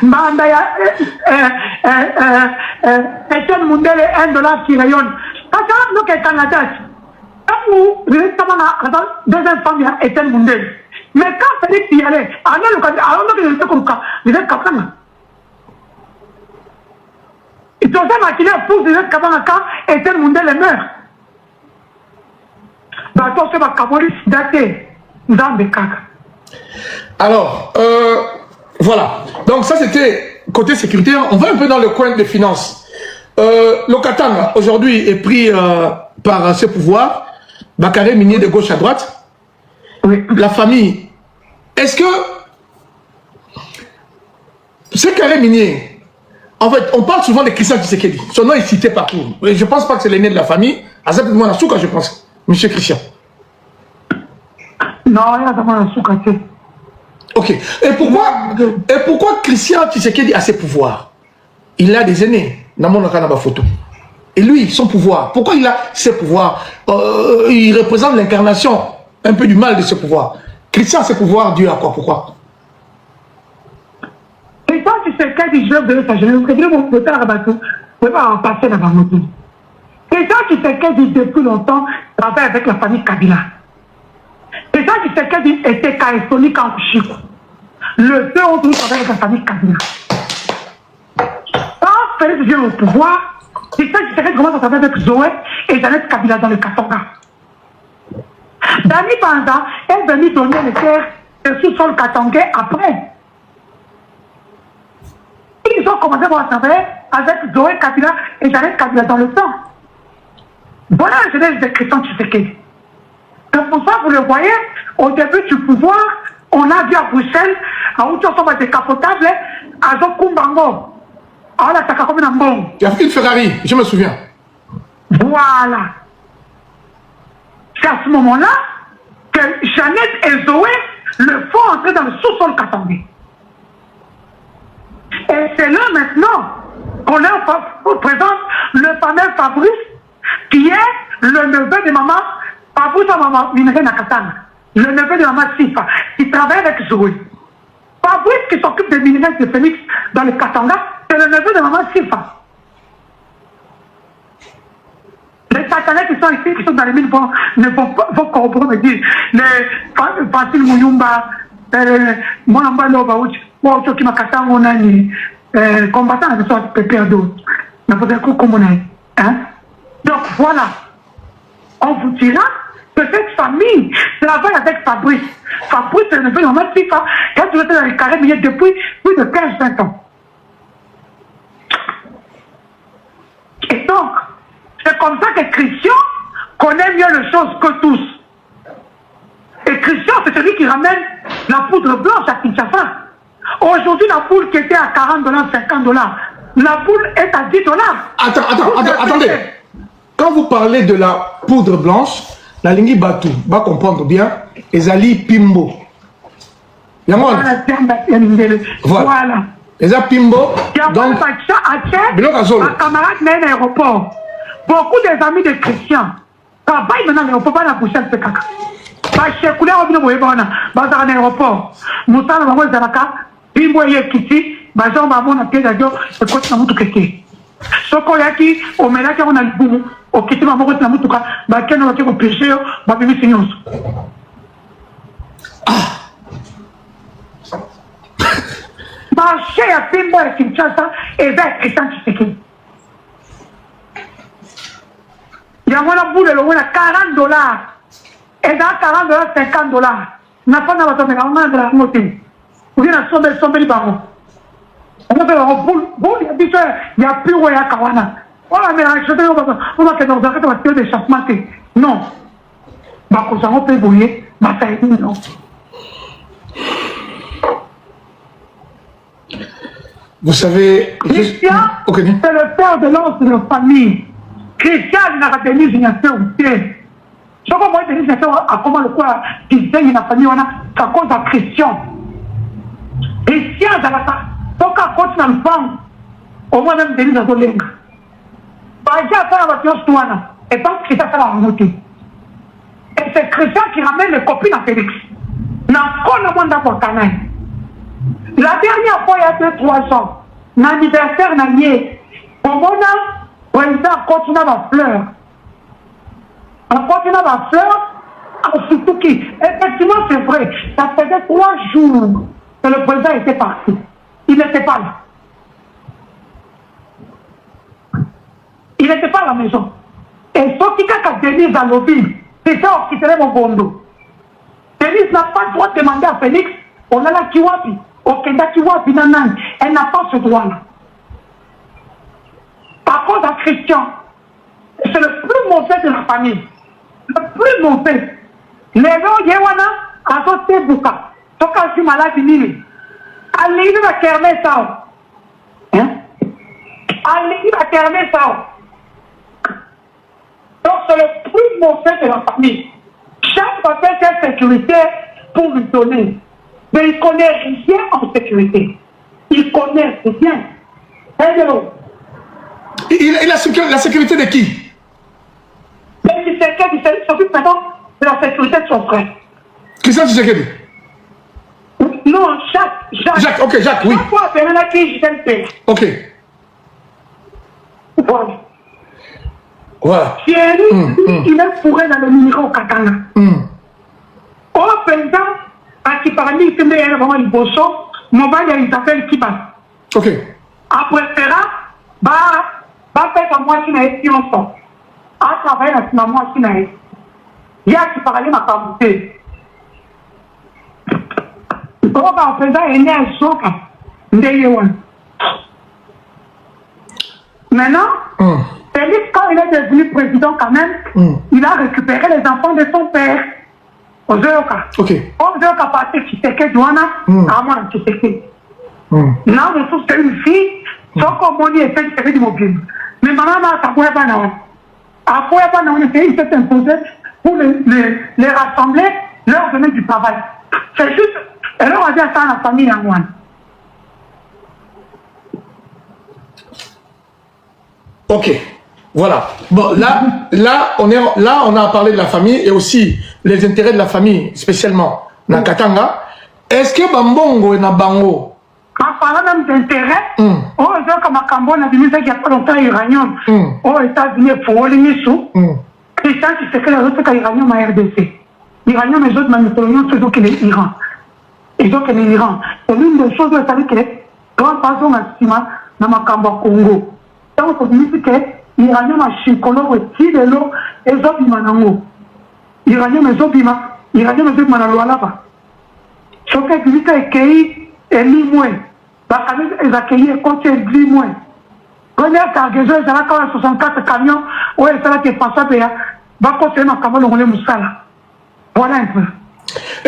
Mbandaya Etienne Mundele, $1 qui rayonne. Parce que nous, au Canada, quand vous êtes deuxième femme, il y a Etienne Mundele. Mais quand Félix y allait, alors que vous êtes comme ça, vous êtes capable. Ils ont fait maquiller pour vous êtes capable quand Etienne Mundele meurt. Bateau, c'est ma cabolis daté dans des caca. Alors, voilà. Donc ça, c'était côté sécuritaire. On va un peu dans le coin des finances. Le Katanga, aujourd'hui, est pris par ses pouvoirs. Bakare minier de gauche à droite. Oui. La famille. Est-ce que ce carré minier, en fait, on parle souvent de Christian Tshisekedi. Son nom est cité partout. Mais je ne pense pas que c'est l'aîné de la famille. À ça, moi, je pense. Monsieur Christian. Non, il y a d'abord un souka. Ok. Et pourquoi Christian Tshisekedi a ses pouvoirs? Il a des aînés dans mon photo. Et lui, son pouvoir, pourquoi il a ses pouvoirs? Il représente l'incarnation un peu du mal de ce pouvoir. Christian a ses pouvoirs dû à quoi? Pourquoi? Christian tu sais qu'est-ce que je vais donner sa jeunesse, parce que mon côté à Rabatou, je ne vais pas passer dans ma moto. Et ça, tu sais qu'est-ce que depuis longtemps, travaille avec la famille Kabila. Et ça, tu sais qu'est-ce que était Kaesoni Kankushiko. Le fait, on travaille avec la famille Kabila. Quand Félix vient au pouvoir, c'est ça, tu sais qu'est-ce commence à travailler avec Zoé et Jeannette Kabila dans le Katanga. Dani Banza est venu donner les terres sous-sol katangais après. Ils ont commencé à travailler avec Zoé Kabila et Jeannette Kabila dans le temps. Voilà la jeunesse de Christian Tshisekedi. C'est pour ça, vous le voyez, au début du pouvoir, on a vu à Bruxelles, à où on va décapotable, à Zokumbango. Ah là, ça a comme un bon. Il y a une Ferrari, je me souviens. Voilà. C'est à ce moment-là que Jeannette et Zoé le font entrer dans le sous-sol katangais. Et c'est là maintenant qu'on présente le fameux Fabrice, qui est le neveu de maman, Fabrice à maman Minerai Nakatana, le neveu de maman Sifa, qui travaille avec Zoé. Fabrice qui s'occupe des minerais de Phoenix dans le Katanga, c'est le neveu de maman Sifa. Les Katanais qui sont ici, qui sont dans les mines, ne vont corroborer, me dire, les Fasil Mouyumba, Moulamba Lobaouch, Mouachoki Makata, on a ni combattant avec soi, Pépère d'eau. Mais vous avez comme on est. Donc voilà, on vous dira que cette famille travaille avec Fabrice. Fabrice, c'est le neveu de maman Sifa, qui a toujours été dans les carrés miniers depuis plus de 15-20 ans. Et donc, c'est comme ça que Christian connaît mieux les choses que tous. Et Christian, c'est celui qui ramène la poudre blanche à Kinshasa. Aujourd'hui, la poule qui était à $40, $50, la poule est à $10. Attendez. Quand vous parlez de la poudre blanche, la Lingui Batou va comprendre bien, Ezali Pimbo. Voilà. Ezali Pimbo. Donc, camarade n'est un aéroport. Beaucoup des amis de Christian travaillent maintenant à l'aéroport, pas la Bruxelles, c'est caca. Chez Koulé, on vient dans un aéroport. Moussa, on va voir Pimbo et Kiti, on va voir un pied d'avion, et quoi, c'est un moutou kéké. Ce qu'on a qui, au ménage, on a le boum, au Kiti, on va voir un moutou kéké, on va voir un péché, on va voir un signal. Marché à Pimbo et Kinshasa, et vers Christian Tshisekedi. Il y a un boule, il y a $40. Et dans $40, $50. N'a pas de la moitié. Vous voyez la somme de baron. On va faire un boule, il y a plus de Kawana. Voilà, mais on va faire dans un d'échappement. Non. Quand on peut bouiller, ça est non. Vous savez. Christian, c'est le père de l'anse de la famille. Christian n'a pas tenu une nation entière. Je vois moi tenu une nation à comment le quoi qui saigne la famille, on a à cause de Christian. Christian, dans la donc à cause dans le banc, au moins même tenu dans le lingue. Par exemple, à la voiture, et donc Christian fait la remontée. Et c'est Christian qui ramène les copines à Félix. N'a pas le monde d'abord canal. La dernière fois, il y a 2-3 ans, l'anniversaire n'a nié. Au moment où le président continue à fleur. On continue à fleur, surtout qui, effectivement, c'est vrai, ça faisait 3 jours que le président était parti. Il n'était pas là. Il n'était pas à la maison. Et ce qui a Denise à l'objet, c'est ça qui tenait mon bondo. Denise n'a pas le droit de demander à Félix, on a la Kiwapi, au Kenda Kiwapi, nanane. Elle n'a pas ce droit-là. Par contre, à Christian, c'est le plus mauvais de la famille. Le plus mauvais. Les gens, Yewana, à sauter Bouka. Toka si malade, Nili. Allez, il va fermer ça. Allez, il va fermer ça. Donc, c'est le plus mauvais de la famille. Chaque fois fait cette sécurité pour lui donner. Mais il connaît rien en sécurité. Il connaît rien. Il a la sécurité de qui? Mais il s'occupe maintenant de la sécurité de son frère. Christian Tshisekedi? Non, chaque Jacques, ok, Jacques, oui. Ok. Voilà. Voilà. Thierry, il est fourré dans le numéro Katanga. Au président, à qui parmi il y a vraiment le bosso, il s'appelle Kiba. Ok. Après cela, faire comme moi qui n'a été ensemble. À travers la moi qui n'a été. Il y a qui parlait ma communauté. Au président, il est un choc. Maintenant, Félix, quand il est devenu président quand même, il a récupéré les enfants de son père. Aux Oyoka. Ok. Aux Oyoka parti Kiteke Douana, à moi Kiteke. Là, on trouve que c'est une fille, sans qu'on m'en dit, elle fait du mobile. Mais maman, ça ne pouvait pas non. Après, il s'est imposé pour les rassembler, leur donner du travail. C'est juste, elle leur a dit à ça à la famille en moi. Ok, voilà. Bon, là, on a parlé de la famille et aussi les intérêts de la famille, spécialement dans Katanga. Est-ce que Bambongo et Nabango, en parlant même d'intérêt, aux Makambo, on a dit qu'il n'y a pas longtemps uranium. Aux États-Unis, il faut aller sous. Christian qui sait que les autres uranium à RDC. L'uranium, les autres manipulations, c'est donc l'Iran. Et donc l'Iran. C'est l'une des choses où il fallait que les grands patrons à Sima, dans Makambo Congo. Donc, on dit que l'uranium a chicolo et qui de l'eau et autres manango. L'uranium est obima, l'uranium est obima là-bas. Ce que dit que Kei est limoué. La famille est accueillie et compte est limoué. Quand il y a cargaison, il y a 64 camions, où il y a des passages, il y a côté ma camion, on est moussala. Voilà un peu.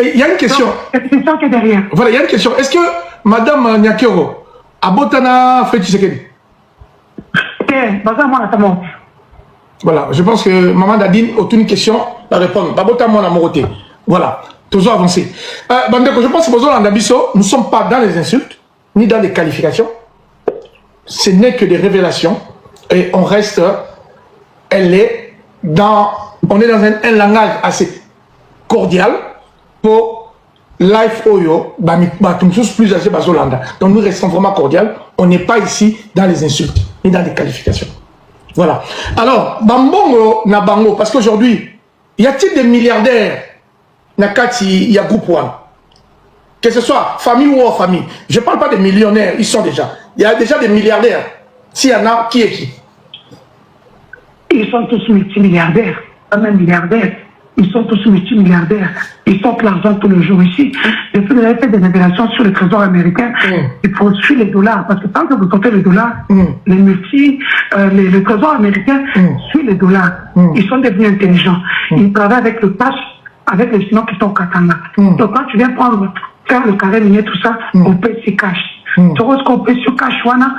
Il y a une question. C'est une question qui est derrière. Voilà, il y a une question. Est-ce que Madame Nyakero a Botana fait Tshisekedi? Voilà, je pense que Maman Dadine a une question à répondre. Babota mon amoroté. Voilà, toujours avancé. Bandeko, je pense que nous ne sommes pas dans les insultes, ni dans les qualifications. Ce n'est que des révélations. Et on reste, on est dans un langage assez cordial pour Life Oyo, plus âgé Bazolanda. Donc nous restons vraiment cordial. On n'est pas ici dans les insultes, ni dans les qualifications. Voilà. Alors, Bambongo Nabango, parce qu'aujourd'hui, y a-t-il des milliardaires Nakati, il y a groupe one? Que ce soit famille ou hors famille. Je ne parle pas des millionnaires, ils sont déjà. Il y a déjà des milliardaires. S'il y en a, qui est qui? Ils sont tous multimilliardaires, pas même milliardaires. Ils sont tous multimilliardaires. Ils sortent l'argent tous les jours ici. Depuis que vous avez fait des révélations sur le trésor américain, il faut suivre les dollars. Parce que tant que vous sortez les dollars, le trésor américain suit les dollars. Ils sont devenus intelligents. Ils travaillent avec le cash, avec les signaux qui sont au Katanga. Donc quand tu viens faire le carré minier, tout ça, on paye ses cash. Tu vois ce qu'on paye sur cash, on a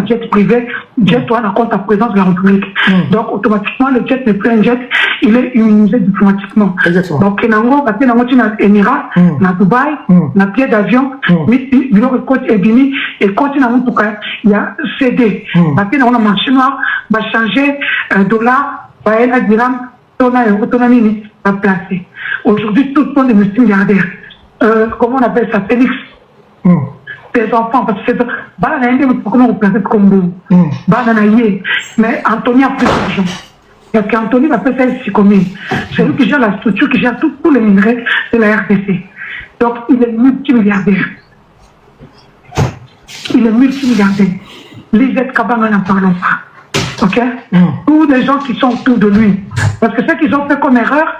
jet privé, jet on a compte à présence de la République. Donc automatiquement, le jet n'est plus un jet, il est immunisé diplomatiquement. Exactement. Donc Kenango, parce que dans les Émirats, dans Dubaï, dans pied d'avion, il continue en tout cas, il y a CD. Parce que dans le marché noir, va changer $, va aller à dirham, autonomie, va placer. Aujourd'hui, tout le monde est multimilliardaire. Comment on appelle ça, Félix? Des enfants, parce que comment on place le Congo? Mais Anthony a plus d'argent. Parce qu'Anthony va faire ça ici comme lui. C'est lui qui gère la structure, qui gère tous les minerais de la RDC. Donc, il est multimilliardaire. Il est multimilliardaire. Lisette Kabanga, n'en parlons pas. Ok? Tous les gens qui sont autour de lui. Parce que ce qu'ils ont fait comme erreur,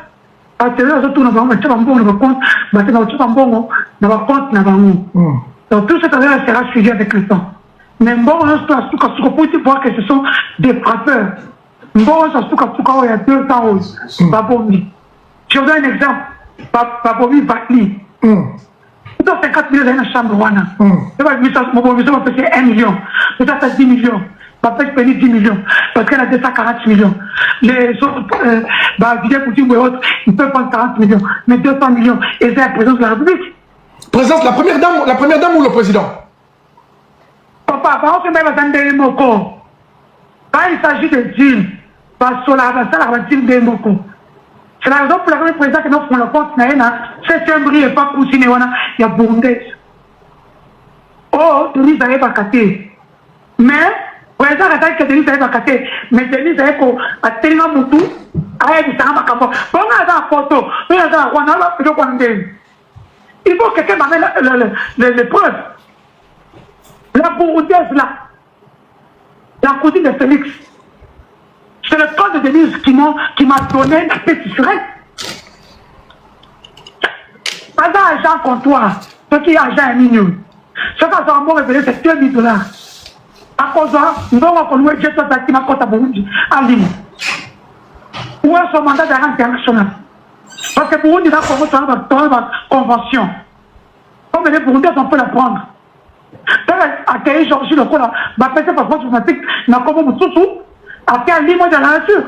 donc tout cette affaire sera suivi avec le temps. Mais bon, on peut voir que ce sont des frappeurs. Bon, il y a 2 ans, Babomi. Je vous donne un exemple. Babomi Batli. 50 millions dans la chambre. Mon va payer 1 million. Peut-être 10 millions. Va payer 10 millions. Parce qu'elle a 240 millions. Les autres, ils peuvent prendre 40 millions. Mais 200 millions. Et c'est la présence de la République. Présence, la première dame ou le président? Papa, on se met à attendre Moko. Quand il s'agit de deal, c'est la raison pour laquelle le président que nous faisons le compte, c'est un bris et pas cousiné, il y a Burundais. Denise avait vacaté. Mais, président a dit que Denise avait vacaté. Mais Denise avait tellement moutou. Il faut que quelqu'un m'amène les preuves. La Bourgoutaise là, la cousine de Félix, c'est le cas de Denise qui m'a donné la paix sur elle. Pas d'argent comptoir, ce qui est argent mignon. Ce que ça m'a révélé, c'est $2 000. À cause de nous avons connu un jet qui m'a coûté à Burundi, à Lima. Où est son mandat d'arrêt international? Parce que Burundi a commencé à la convention. Comme les Burundais, on peut la prendre. Accueillir Georges le coup, va passer par voie diplomatique, n'a comme un sous-sous, accueillir Lima de la nature.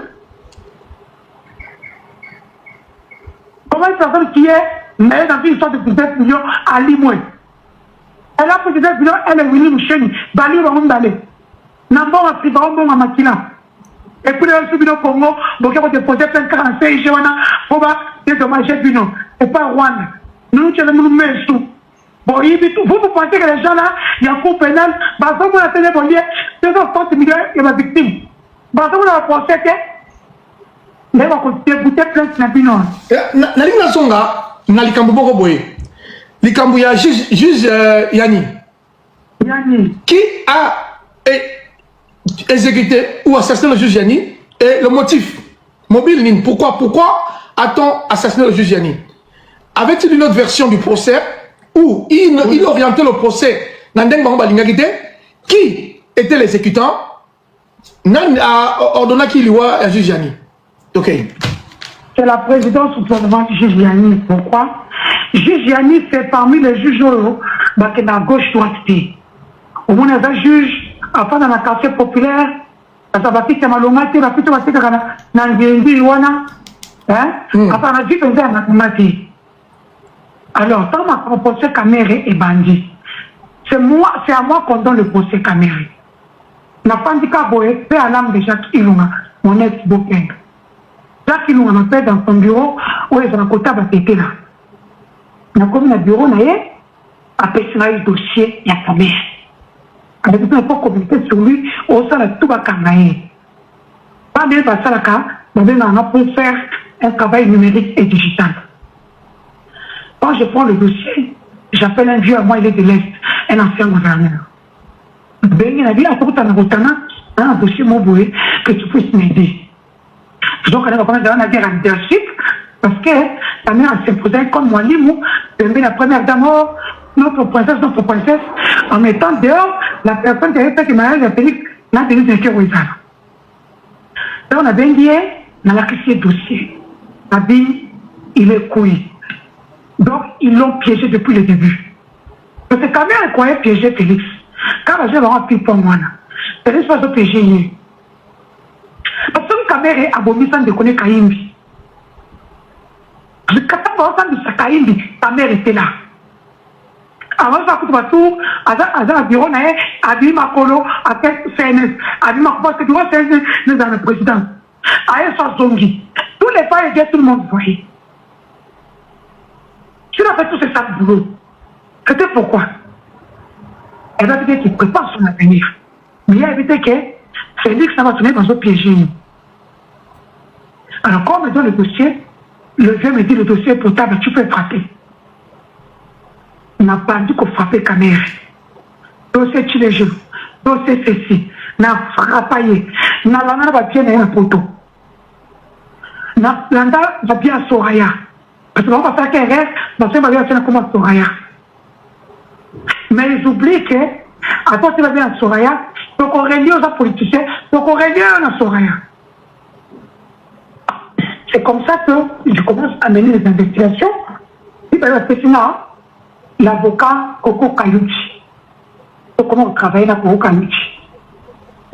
Comment une personne qui est mais dans une histoire de 19 millions à Limoé. Elle a fait 19 millions, elle est venue Moucheni, Bali va m'emballer. N'importe quoi, c'est pas un bon à Makina. Et puis, elle a subi le Congo, donc elle a déposé plein de 45 Jéwana, pour dédommager Bino. Et pas Rwanda. Nous, tu as le même sous. Bon, vous pensez que les gens là, il y a un coup pénal, parce que vous avez télé, 230 millions, il y a ma victime. Parce que vous avez pensé que, mais on va débuter plein de Bino. La ligne de Songa, na likambo boko boye likambo ya juge Yani qui a exécuté ou assassiné le juge Yani et le motif mobile Nine. Pourquoi a-t-on assassiné le juge Yani? Avait-il une autre version du procès où il orientait le procès Nandeng Bamba Lingagite? Qui était l'exécutant? Nan a ordonné qu'il y ait un juge Yani. Ok. C'est la présidence sous gouvernement du juge Yani. Pourquoi? Juge Yani, c'est parmi les juges qui sont à gauche-droite. Au moins, il y a un juge, enfin, dans la quartier populaire, ça va quitter ma longate, la quitte va quitter dans le Géndi, Wana. Enfin, la vie faisait un mati. Alors, quand ma procès Kamere est bandit, c'est à moi qu'on donne le procès Kamere. La pandika boé, fait à l'âme de Jacques Ilunga, mon ex-bokeng. Jacques Ilunga m'appelle dans son bureau, où ils ont un côté à péter là. Il y a comme un bureau, il y a un dossier, il y a sa mère. Avec tout, on peut communiquer sur lui, au sein de tout le Kangaï. Pas bien passer à la carte, on peut faire un travail numérique et digital. Quand je prends le dossier, j'appelle un vieux à moi, il est de l'Est, un ancien gouverneur. Il a dit, à propos de un dossier m'envoyé que tu puisses m'aider. Donc, on a commencé à dire un leadership, parce que la mère s'imposait comme moi, la première dame, notre princesse, en mettant dehors la personne qui avait fait que mariage a Félix n'a tenu de cœur. Là, on a bien dit, on a créé le dossier. On a dit, il est couillé. Donc, ils l'ont piégé depuis le début. Parce que quand même, on croyait piéger Félix. Quand la jeune a pris pour moi, Félix va se piéger. Parce que quand même, abomi sans déconner Kaïmbi. Le 14 ans de Kaïmbi, ta mère était là. Avant ça, tout à un bureau, à dit Makolo, à CNS, à dit Makolo, parce que tu vois, CNS est dans le président. À Essa Zongi. Tous les pas aidaient tout le monde, voyez. Tu l'as fait tout ce ça de boulot. C'était pourquoi? Elle va dire qu'il prépare son avenir. Mais il a évité que Félix va se mettre dans un piège. Alors, quand on me donne le dossier, le vieux me dit le dossier est potable, tu peux frapper. On n'a pas dit qu'on frappait Kamere. Dossier tu les genoux. Dossier ceci. N'a frappaillé. N'a l'ana va bien un poteau. N'a l'anda va bien à Soraya. Parce qu'on va faire qu'un rêve, parce qu'on va bien faire comme Soraya. Mais ils oublient que, à toi tu vas bien à Soraya, donc on réunit aux politiciens, donc on réunit à Soraya. C'est comme ça que je commence à mener les investigations. Et bien, l'avocat Koko Kayuchi. Comment on travaille là Koko Kayuchi.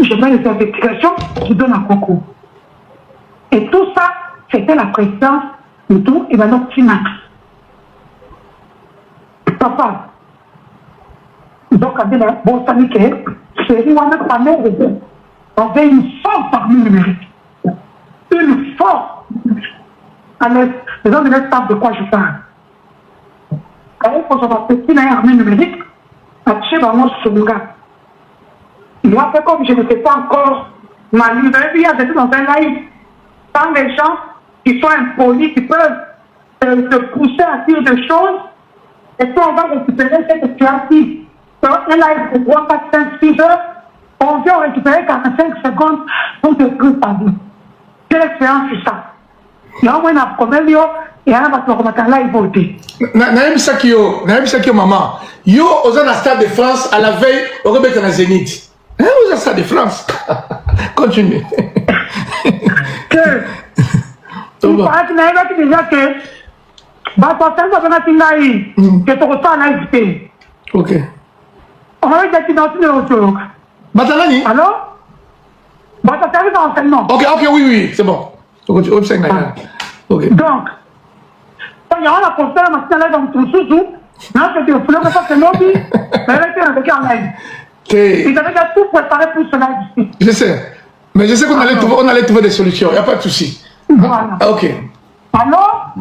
Je mets les investigations, je donne à Koko. Et tout ça, c'était la présidence de tout Ivanov Tina. Papa. Donc, bon, ça dit que c'est lui, on avait une force parmi numérique. Une force. Les gens ne savent de quoi je parle. Quand on se va petit dans l'armée numérique, à chercher vraiment Songa. Moi, c'est comme je n'étais pas encore mariée. J'étais dans un live. Tant les gens qui sont impolis, qui peuvent te pousser à dire des choses, et puis on va récupérer ce que tu as dit. Donc, un live de 3, 4, 5, 6 heures, on vient récupérer 45 secondes pour te dire ta vie. Quelle expérience c'est ça? Il y a un problème, il y a un problème, il voter. Naïm Sakio, maman. Yo, aux Stade de France, à la veille, au Rebecca na Zénith. Aux Stade de France. Continue. Que, il paraît qu'il y a déjà que, bah, pour ça, ça va que tu reçois un invité. Ok. On va dire qu'il y a une autre. Batalani? Alors? Bah, ça t'arrive en enseignement. Ok, oui, c'est bon. Ok. Donc, quand il y a la posture, la machine là dans ton sous-sous, là, c'était au poulet, ça c'est lobby, mais elle était avec un live. Ils avaient déjà tout préparé pour cela ici. Je sais. Mais je sais qu'on allait trouver des solutions, il n'y a pas de souci. Voilà. Ok. Alors,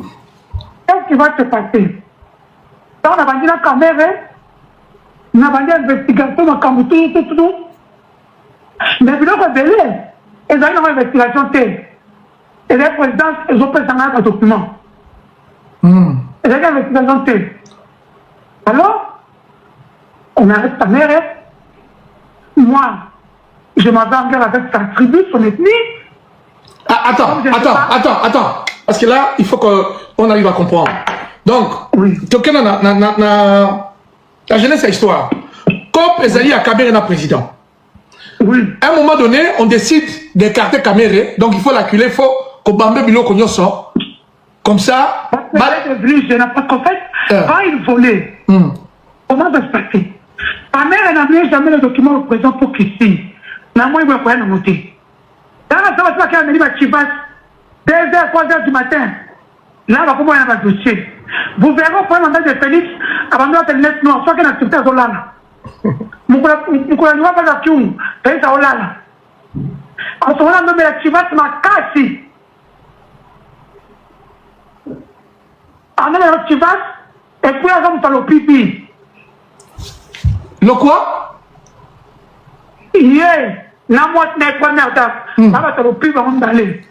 qu'est-ce qui va se passer? Là, on a vendu la caméra, on a vendu l'investigation, on a camouté, tout. Mais vous le révélez, ils ont une investigation telle. Et les présidents, ils ont présenté un document. Et les investigations telle. Alors, on arrête ta mère. Moi, je m'avais en guerre avec sa tribu, son ethnie. Ah, attends. Parce que là, il faut qu'on arrive à comprendre. Donc, quelqu'un la jeunesse et l'histoire. Comme Ezali a Kabere na président. Oui. À un moment donné, on décide d'écarter Kabere. Donc, il faut l'acculer, il faut qu'on bambe bilo qu'on y sort. Comme ça. Parce qu'en fait, quand il volait, comment ça se passait? Ta mère n'a jamais le document au président pour qu'il signe. Mais moi, il va rien monter. Quand ça va se passer à Chivas, 2h, 3h du matin, là, on va comment il y a un dossier. Vous verrez au point de Félix, avant de la lettre noire, soit qu'il y a accepté à Zolala. Nous ne pouvons pas la Kiou, c'est à Olala. En ce moment-là, nous, la Chivas m'a cassé. En la Chivas, et puis, on a le pipi. Le quoi? La moitié des premières dates, ça va te le pipi avant d'aller.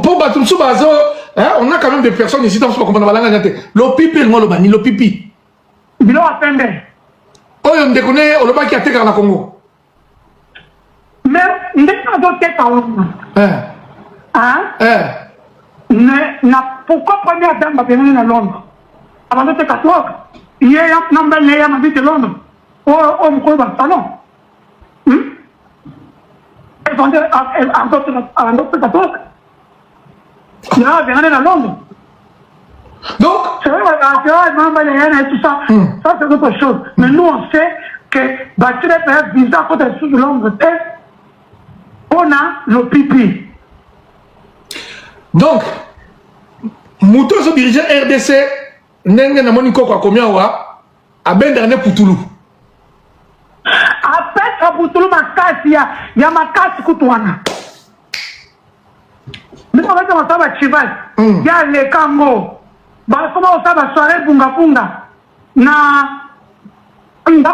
Pour battre sous bazo, on a quand même des personnes ici dans ce qu'on va la le pipi, le pipi. Bilo appendé. Oh, on déconne, on le bat qui a été dans la Congo. Mais, il n'est pas d'autre par là. Pourquoi première dame va venir à Londres? Avant de te casser, il y a un nombre de ma vie de Londres. Oh, me croit pas, non. Elle vendait à d'autres catholiques. Il y a venir à Londres. Donc, c'est vrai, et tout ça, ça c'est autre chose. Mais nous, on sait que bâtir les pays bizarres quand elles sont de l'Angleterre, on a le pipi. Donc, Mouton se dirigeait RDC, Nenge na Moniko kwa Komiawa, à Ben dernier Poutoulou. Après ça, Poutoulou, il y a ma casse Koutouana. Mais on va dire que ça va Chivas, il y a les Kango. Bah, comment on va soirée bunga bunga na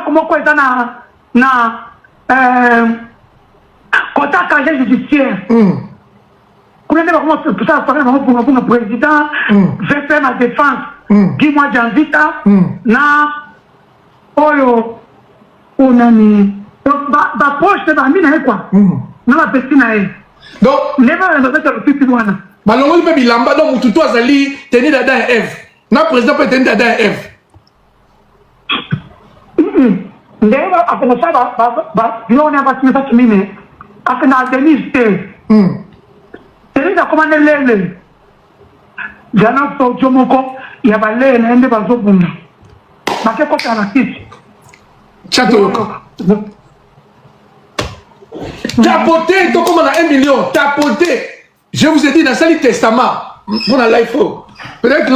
comment quoi ça na quota casier judiciaire. Vous avez comment tout ça soirée bunga bunga président, j'ai fait ma défense. Dis-moi Janvita na oyo onani ba poche de bamina quoi. Na la petite nae. Donc, never le pipi douana. Balongo il peut bilamba donc Moutou Azali tenir d'Adam et Ève. Na président peut tenir d'Adam et Ève. D'ailleurs, après ça, on a bâti ça mine. Après na Denise Denise a commandé l'elle. Jana so jomoko ya balé na ende bazobunda. Make ko tana kiti. Chato. Tapoter, donc comme on a 1 million, tapoter. Je vous ai dit, dans le Sali Testament, on a l'iPhone. Peut-être que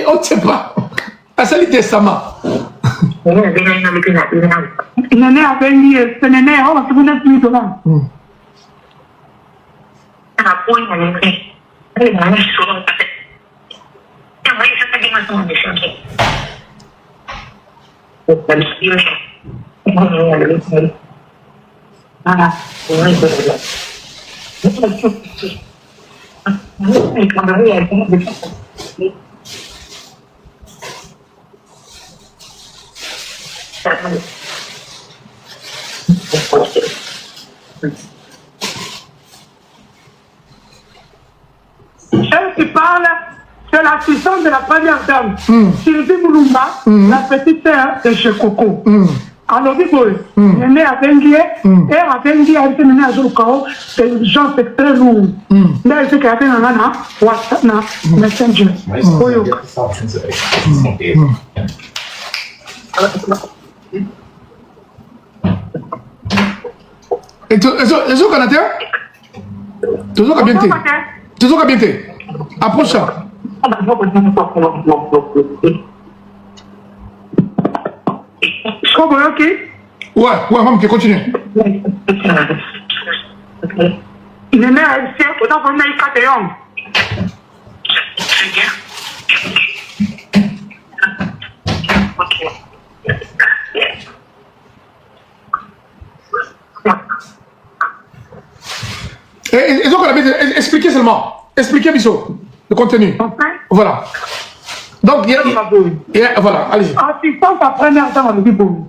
on ne sait pas. Dans le Sali Testament. Il y en a avec lui, c'est un air, on va se donner plus de là. Elle qui parle, c'est l'assistante de la première dame, Sylvie Moulumba, la petite sœur de chez Coco. Alors, il est né à Benguier, et à Benguier, elle est née à Zolkao, c'est gens, c'est très lourd. Là, elle s'est créée dans la WhatsApp, Messenger. Et tu es Canadien? Tu es Canadien? Tu es Canadien? Approche ça. Je comprends, ok? Ouais, maman, continue. Il est né à MC, autant qu'on a eu 4 ans. Expliquez seulement. Expliquez, Bissot, le contenu. Voilà. Donc, voilà, allez-y. Assistante à première dame, on le dit bon.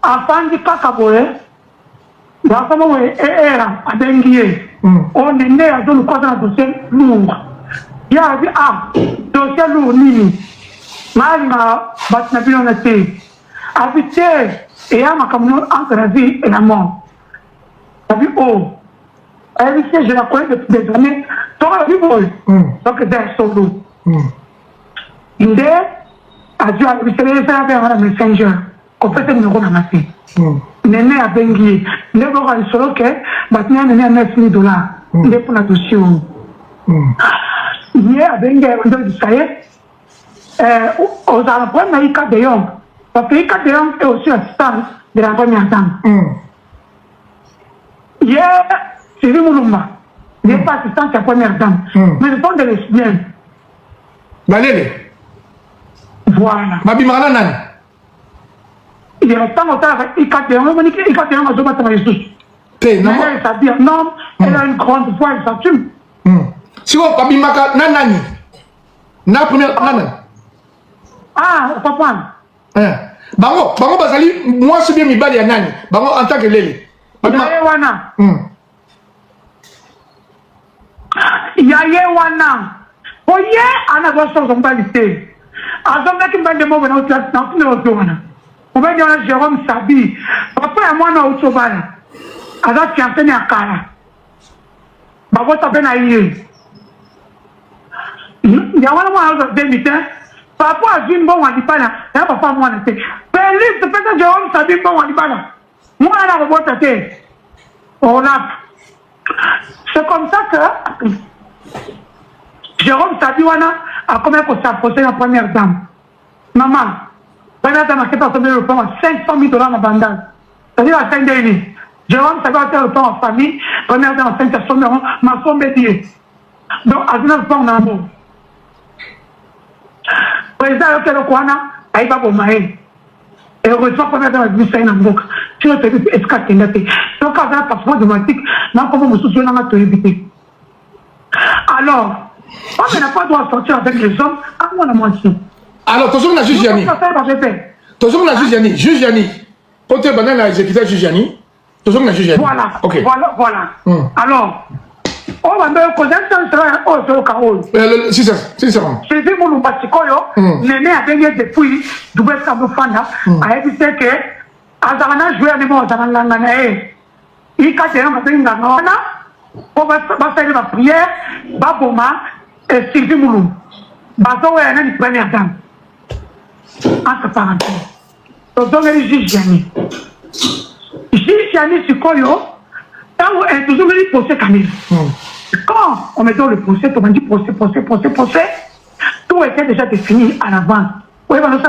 Enfant du Kakaboé, dans ce moment, era à Benguier. On est né à zone quoi dans le dossier lourd. Il y a dit, dossier lourd, Nini. Malma, Batnabi, on était. Habité, et à ma commune entre la vie et la mort. T'as vu, elle dit, je la connais depuis des années. Donc, elle dit, donc, c'est un solo. Il est, à Dieu, il s'est fait avec un messenger. Qu'on fait, c'est le numéro d'amassé. Néné à Benguier. Il est encore un solo que, maintenant, néné à 9 000 $. Il est pour la dossier. Il est à Benguier, on dit, ça y est. Aux alentours, on a eu 4 de Yom. Parce que 4 de Yom est aussi assistante de la première dame. Il est, Sylvie Moulumba. Il n'est pas assistant de la première dame. Mais ce sont des lesbiennes. Balele. Voilà. Mabimara Nani. Il est restant au temps avec Ikatéon. On dit qu'Ikatéon a joué à Jésus. Non, non, elle a une grande voix, elle s'assume. Si vous avez Mabimaka Nani. Na première Nani. Papa. Bango Bazali, moi c'est bien Mibali à Nani. Bango en tant que Lele. Yayewana. Yayewana. Oye, ana doit s'en qualité. Azonga qui m'a demandé dans le monde. On va dire Jérôme Sabi. Papa et moi, on a Otobana. Azat qui a tenu à Kara. Babo tape na yé. Il y a un démité. Papa a vu un bon Wadipana. Et papa moi n'était. Félix, c'est peut-être Jérôme Sabi bon Wadipana. Moi, on a robot tâté. On a. C'est comme ça que Jérôme Sabiwana a commencé à s'approcher la première dame. Maman, la première dame a fait tomber le plan à 500 000 $ en bandage. C'est-à-dire à 5 days. Jérôme Sabiwana a fait le plan en famille. Première dame a fait un sommet, ma somme bédiée. Donc, à 19 ans, on a un mot. Président, il y a le Kouana, il va au Maï. Et heureusement, première dame a dit ça, il y a un bouc. Si on te dit, est-ce qu'elle est là? Donc, quand on a un passeport automatique, non, comment on me soutient dans la éviter. Alors, on n'a pas droit de sortir avec les hommes, à moi la moitié. Alors, toujours la juge Yanni. Toujours la juge Yanni. Juge Yanni. Quand tu es banal, l'exécuteur juge Yanni. Toujours la juge Yanni. Voilà. Ok. Voilà. Alors, on va me connaître un carreau. Si c'est bon. J'ai vu mon Batikoyo, Néné a gagné depuis Double Kabofana, a évité que Azarana jouait à l'époque Azarana. Il a été un peu on va faire la prière, Baboma et Sylvie Moulou. Bazo est une première dame. Entre parenthèses. Donc, on est juge Yanni. Juge Yanni Sikoyo, là où elle est toujours venue procès Camille. Quand on met dans le procès, on m'a dit procès, tout était déjà défini à l'avance. Oui, on a dit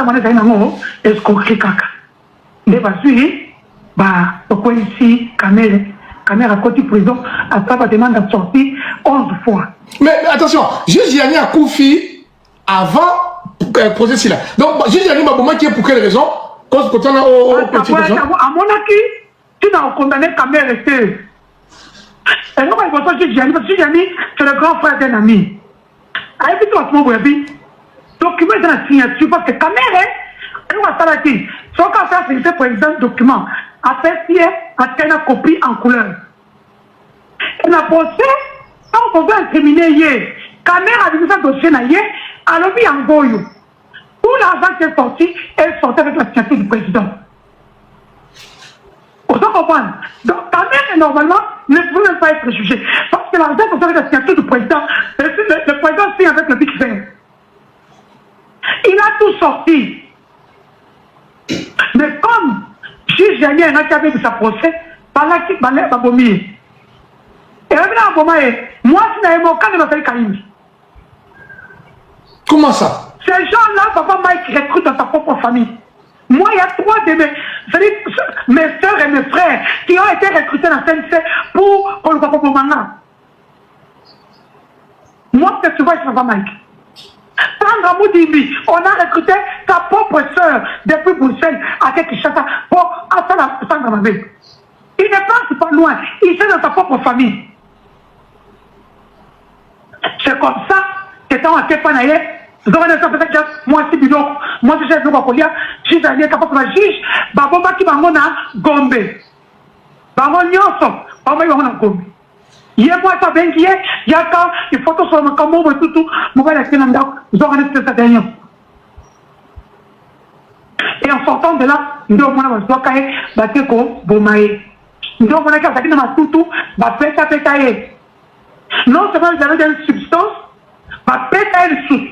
que escroquerie caca. Il va suivre, pourquoi ici, Caméra côté prison, à sa demande de sortir 11 fois. Mais attention, juge Yanni a Koufi avant le procès là. Donc, juge Yanni Baboma qui est pour quelle raison? Cause quand on a au petit personne. À mon avis, tu n'as condamné Kamer resté. Et non, il faut que Gianni, parce que Gianni, c'est le grand frère d'un ami. Avec tout à ce moment, document est dans la signature, parce que Kamer, elle va faire la tête. Son cas, c'est le président document. A fait signer, a fait une copie en couleur. Et la procès, quand on veut incriminer hier, Kamer a dit ça dossier hier, à l'objet en Goyo. Tout l'argent qui est sorti, est sorti avec la signature du président. Vous comprenez? Donc, Kamer, normalement, ne peut même pas être jugé. Parce que l'argent est sorti avec la signature du président. Le président signe avec le Big Fair. Il a tout sorti. Mais comme si Gianni a été de sa procès, par là qui m'a l'air abominé. Et là, moi, je n'avais pas de m'appeler Karim. Comment ça? Ces gens-là, papa Mike recrute dans sa propre famille. Moi, il y a 3 de mes soeurs et mes frères qui ont été recrutés dans CNC pour le papa Manga. Moi, c'est souvent papa Mike. Sandra Moudimbi, on a recruté sa propre soeur depuis Bruxelles à Kinshasa pour Sandra Mabé. Il n'est pas loin, il est dans sa propre famille. C'est comme ça que quand on a fait Panaïe, moi c'est bidon, moi c'est chef de Wakolia, je suis allé capable de juge, Babomba qui m'a Gombe. Babomba Nyonso, Babomba m'a Gombe. Il y a moi ça bien qui est, il y a quand il faut que ce soit comme moi tout, mon gars est dans nous avons resté ça dernier. Et en sortant de là, nous avons besoin qu'à battre comme Bomae. Nous avons besoin qu'à battre dans ma tout, va péter péter. Non seulement vous avez une substance, va péter le sous.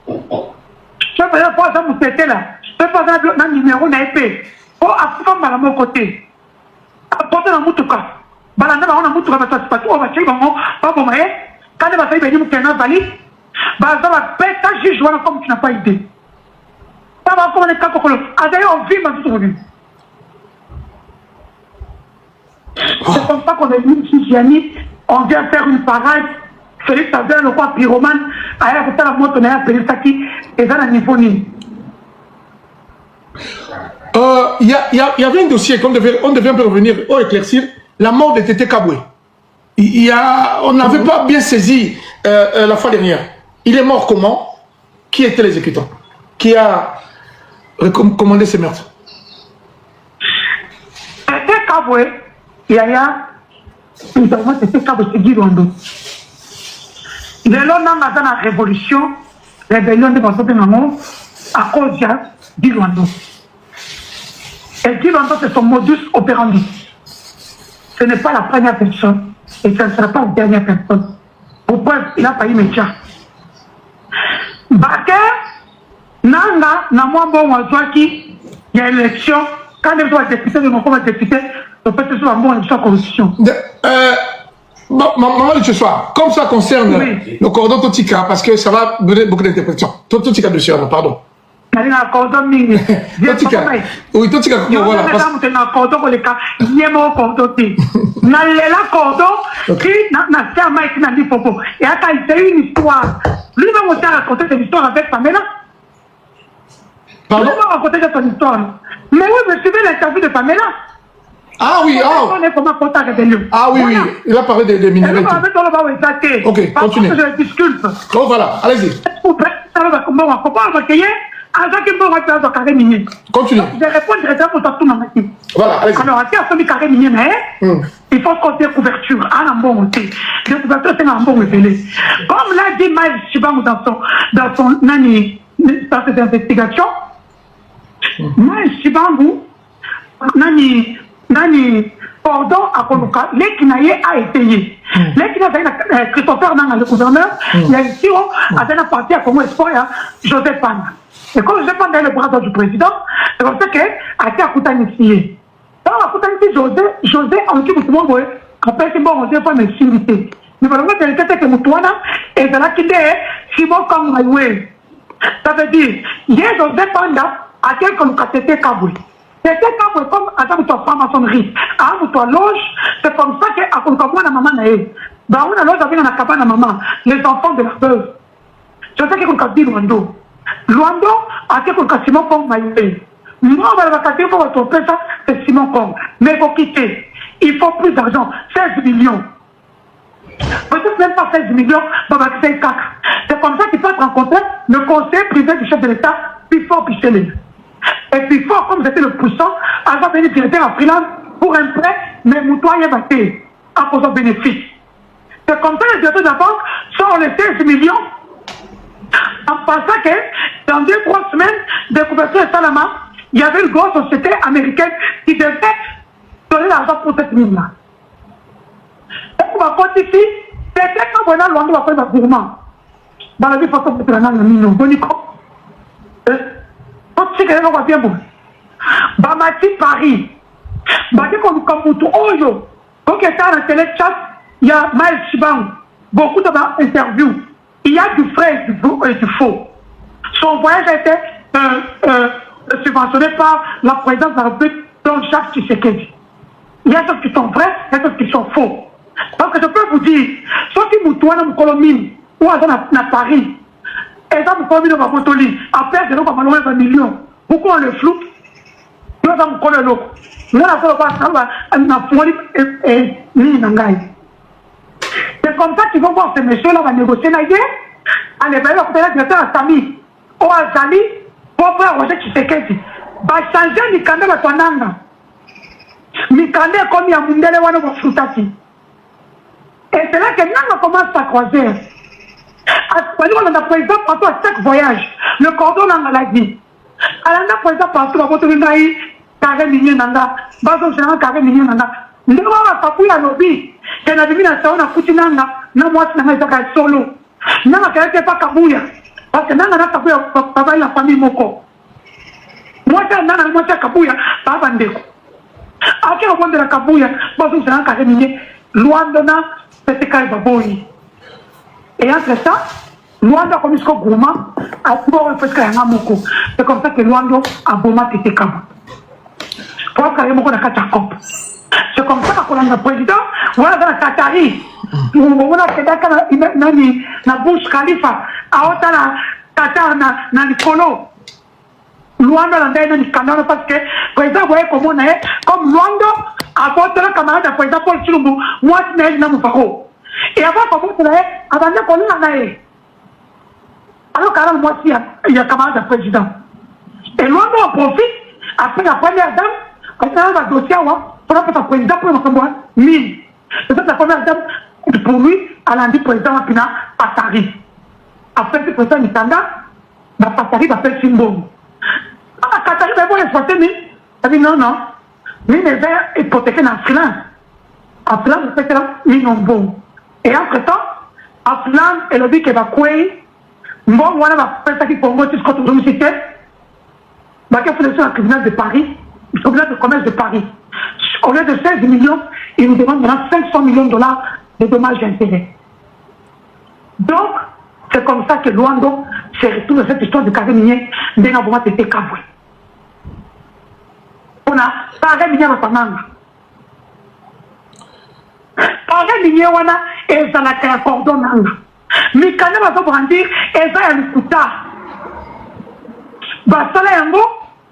Je peux pas faire ça pour péter là. Je peux pas faire un numéro n'a épée. Oh, à fond à mon côté. Apportez dans mon tout cas. Balanda on a mutu kama ça on va checker bon pas bon mais quand il va faire venir mon valide bah ça va péter juge comme tu n'as pas idée. Ça va comme les cas qu'on a d'ailleurs on vit ma tout revenu. C'est comme ça qu'on est venu chez Gianni, on vient faire une parade. Félix Taver, le roi pyromane, a écouté la moto, on a appelé ça qui est dans la niphonie. Il y avait un dossier qu'on devait un peu revenir au éclaircir, la mort de Tété Kaboué. On n'avait pas bien saisi la fois dernière. Il est mort comment? Qui était l'exécutant? Qui a commandé ces meurtres? Tété Kaboué, il y a notamment Tété Kaboué, c'est Guy Rwando. Lelo nanga dans la révolution, rébellion de Basope Maman, à cause de Guy Rwando. Et Guy Rwando, c'est son modus operandi. Ce n'est pas la première personne, et ce ne sera pas la dernière personne. Pourquoi il n'a pas eu métier? Baker, nanga, na moi bon Wazouaki, il y a élection, quand il doit député de mon corps député, on peut se faire un bon élection corruption. Maman de ce soir, comme ça concerne le cordon Totika, parce que ça va donner beaucoup d'interprétations. Totika de Sierra, pardon. Totika. Oui, Totika, voilà. C'est une histoire. Lui-même aussi a raconté cette histoire avec Pamela. Pardon? Lui-même a raconté cette histoire. Mais oui, vous suivez l'interview de Pamela. Ah oui, ah oui, oui, il a parlé des minéraux. Ok, continuez. Oh voilà, allez-y. Continue. Je réponds directement pour tout le monde. Voilà, allez-y. Alors, il faut qu'on ait couverture. Un bon côté. La couverture, c'est un bon révélé. Comme l'a dit Maël Chibang dans ses investigations, Maël Chibang, Nani, pardon, à Koluka, l'équinaïe a été. L'équinaïe, Christopher Nanga, le gouverneur, il a dit, à la partie à Congo Espoir, Joseph Pan. Et comme Joseph Pan est le bras du président, c'est comme ça qu'elle a été à Koutanifié. Dans la Koutanifié, José, en qui vous pouvez, après, c'est bon, on ne sait pas mes similitudes. Mais vraiment, c'est le fait que Moutouana, et c'est là qu'il est, Simon comme Maïoué. Ça veut dire, il y a Joseph Panda, à quel qu'on a été Kaboul. C'était comme à ta franc-maçonnerie, à ta loge, c'est comme ça qu'à Kolkapouana, la maman est. Bah, on a loge avec la cabane à maman, les enfants de la veuve. Je sais qu'on a dit Luando. Luando a été comme Simon comme Maïvé. Moi, on va la casser pour votre ça, c'est Simon Kong. Mais il faut quitter. Il faut plus d'argent. 16 millions. Peut-être même pas 16 millions, c'est 4. C'est comme ça qu'il faut rencontrer le conseil privé du chef de l'État, puis fort Pichelet. Et puis fort, comme c'était le puissant, avant de venir directeur à freelance pour un prêt, mais moutoyer batté à cause de bénéfice. C'est comme ça que les directeurs de la banque sont les 16 millions en pensant que dans 2-3 semaines de couverture de Salama, il y avait une grosse société américaine qui devait donner l'argent pour cette mine-là. Et pour ma faute ici, c'était quand on a loin de la faire gourmand. Dans la vie, il faut que la mine, Bonico. Tu sais que va bien bon. Bamati Paris. Bati comme tout Oyo. Quand il y a dans la télé-chat, il y a Maël Chibang. Beaucoup d'interviews. Il y a du vrai et du faux. Son voyage a été subventionné par la présidence de la République, dont Jacques Tshisekedi. Il y a ceux qui sont vrais, il y a ceux qui sont faux. Parce que je peux vous dire, ceux qui moutouent dans le colomine ou à Paris, et ça, vous pouvez dire que vous après, vous avez 20 millions. Pourquoi on le floute? Nous avons collé l'eau. Nous avons c'est comme ça qu'ils vont voir ces messieurs-là, va négocier la guerre. Allez, ben, on va directeur à Sami, ou à Zali, pour faire Roger Tshisekedi. Va changer Mikande à Tonanga. Mikande est comme il y a Mundele Wano pour Floutati. Et c'est là que Nanga commence à croiser. On a président partout à chaque voyage. Le cordon Nanga l'a dit. Alors, on a président partout à votre Ringaï, carré mignon Nanga, Bazo Général carré mignon Nanga. Nous avons appuyé à lobby. Et on a vu la sauna Poutinanga, non, moi, c'est un solo. Nanga ne pas Kabouya. Parce que Nanga n'a pas Kabouya, la famille Moko. Moi, c'est Nanga, moi, c'est Kabouya, pas Bandeko. Après, on va de la Kabouya, Bazo Général carré mignon, Luandona, c'est Kaibaboi. Et entre ça, Luando comme jusqu'au Gouma, a pouvoir presque un Moko. C'est comme ça que Luando a Goma été Kabo. Pour que Moko n'a qu'à Jacob. C'est comme ça qu'on a le président, voilà dans la Qatari. On a fait la Bush Khalifa, à Otala, Qatar, na Nicolo. Luando a dans le canal parce que le président voyait comment on est, comme Luando a voté le camarade du président Paul Chilumbu, moi je n'ai pas Moufaro. Et avant qu'on vote là, avant qu'on l'ait. Alors qu'à moi aussi, il y a camarade du président. Et Luando en profite, après la première dame, quand on a un dossier, pour le président pour le 1000. C'est la première dame pour lui, elle a dit président Pina Patari. Après le président Mitanda, Patari va faire Simbom. Patari va voir exploiter, mais elle dit non, non. Mais les verts hypothéqués dans freelance. En freelance, il fait là, ils n'ont bon. Et entre-temps, en freelance, elle dit qu'elle va couer. Bon, voilà, va faire ça qui pour moi, si je compte le domicile. Va faire sur le tribunal de Paris, le tribunal de commerce de Paris. Au lieu de 16 millions, il nous demande maintenant 500 millions de dollars de dommages et intérêts. Donc, c'est comme ça que Luando se retrouve dans cette histoire de carré minier d'un abonnement de Tekaboué. On a carré minier à Pananga. Carré minier, on a et ça n'a qu'un cordon nanga. Mais quand même, on va brandir et ça, il y a le couta. Bah, ça, là,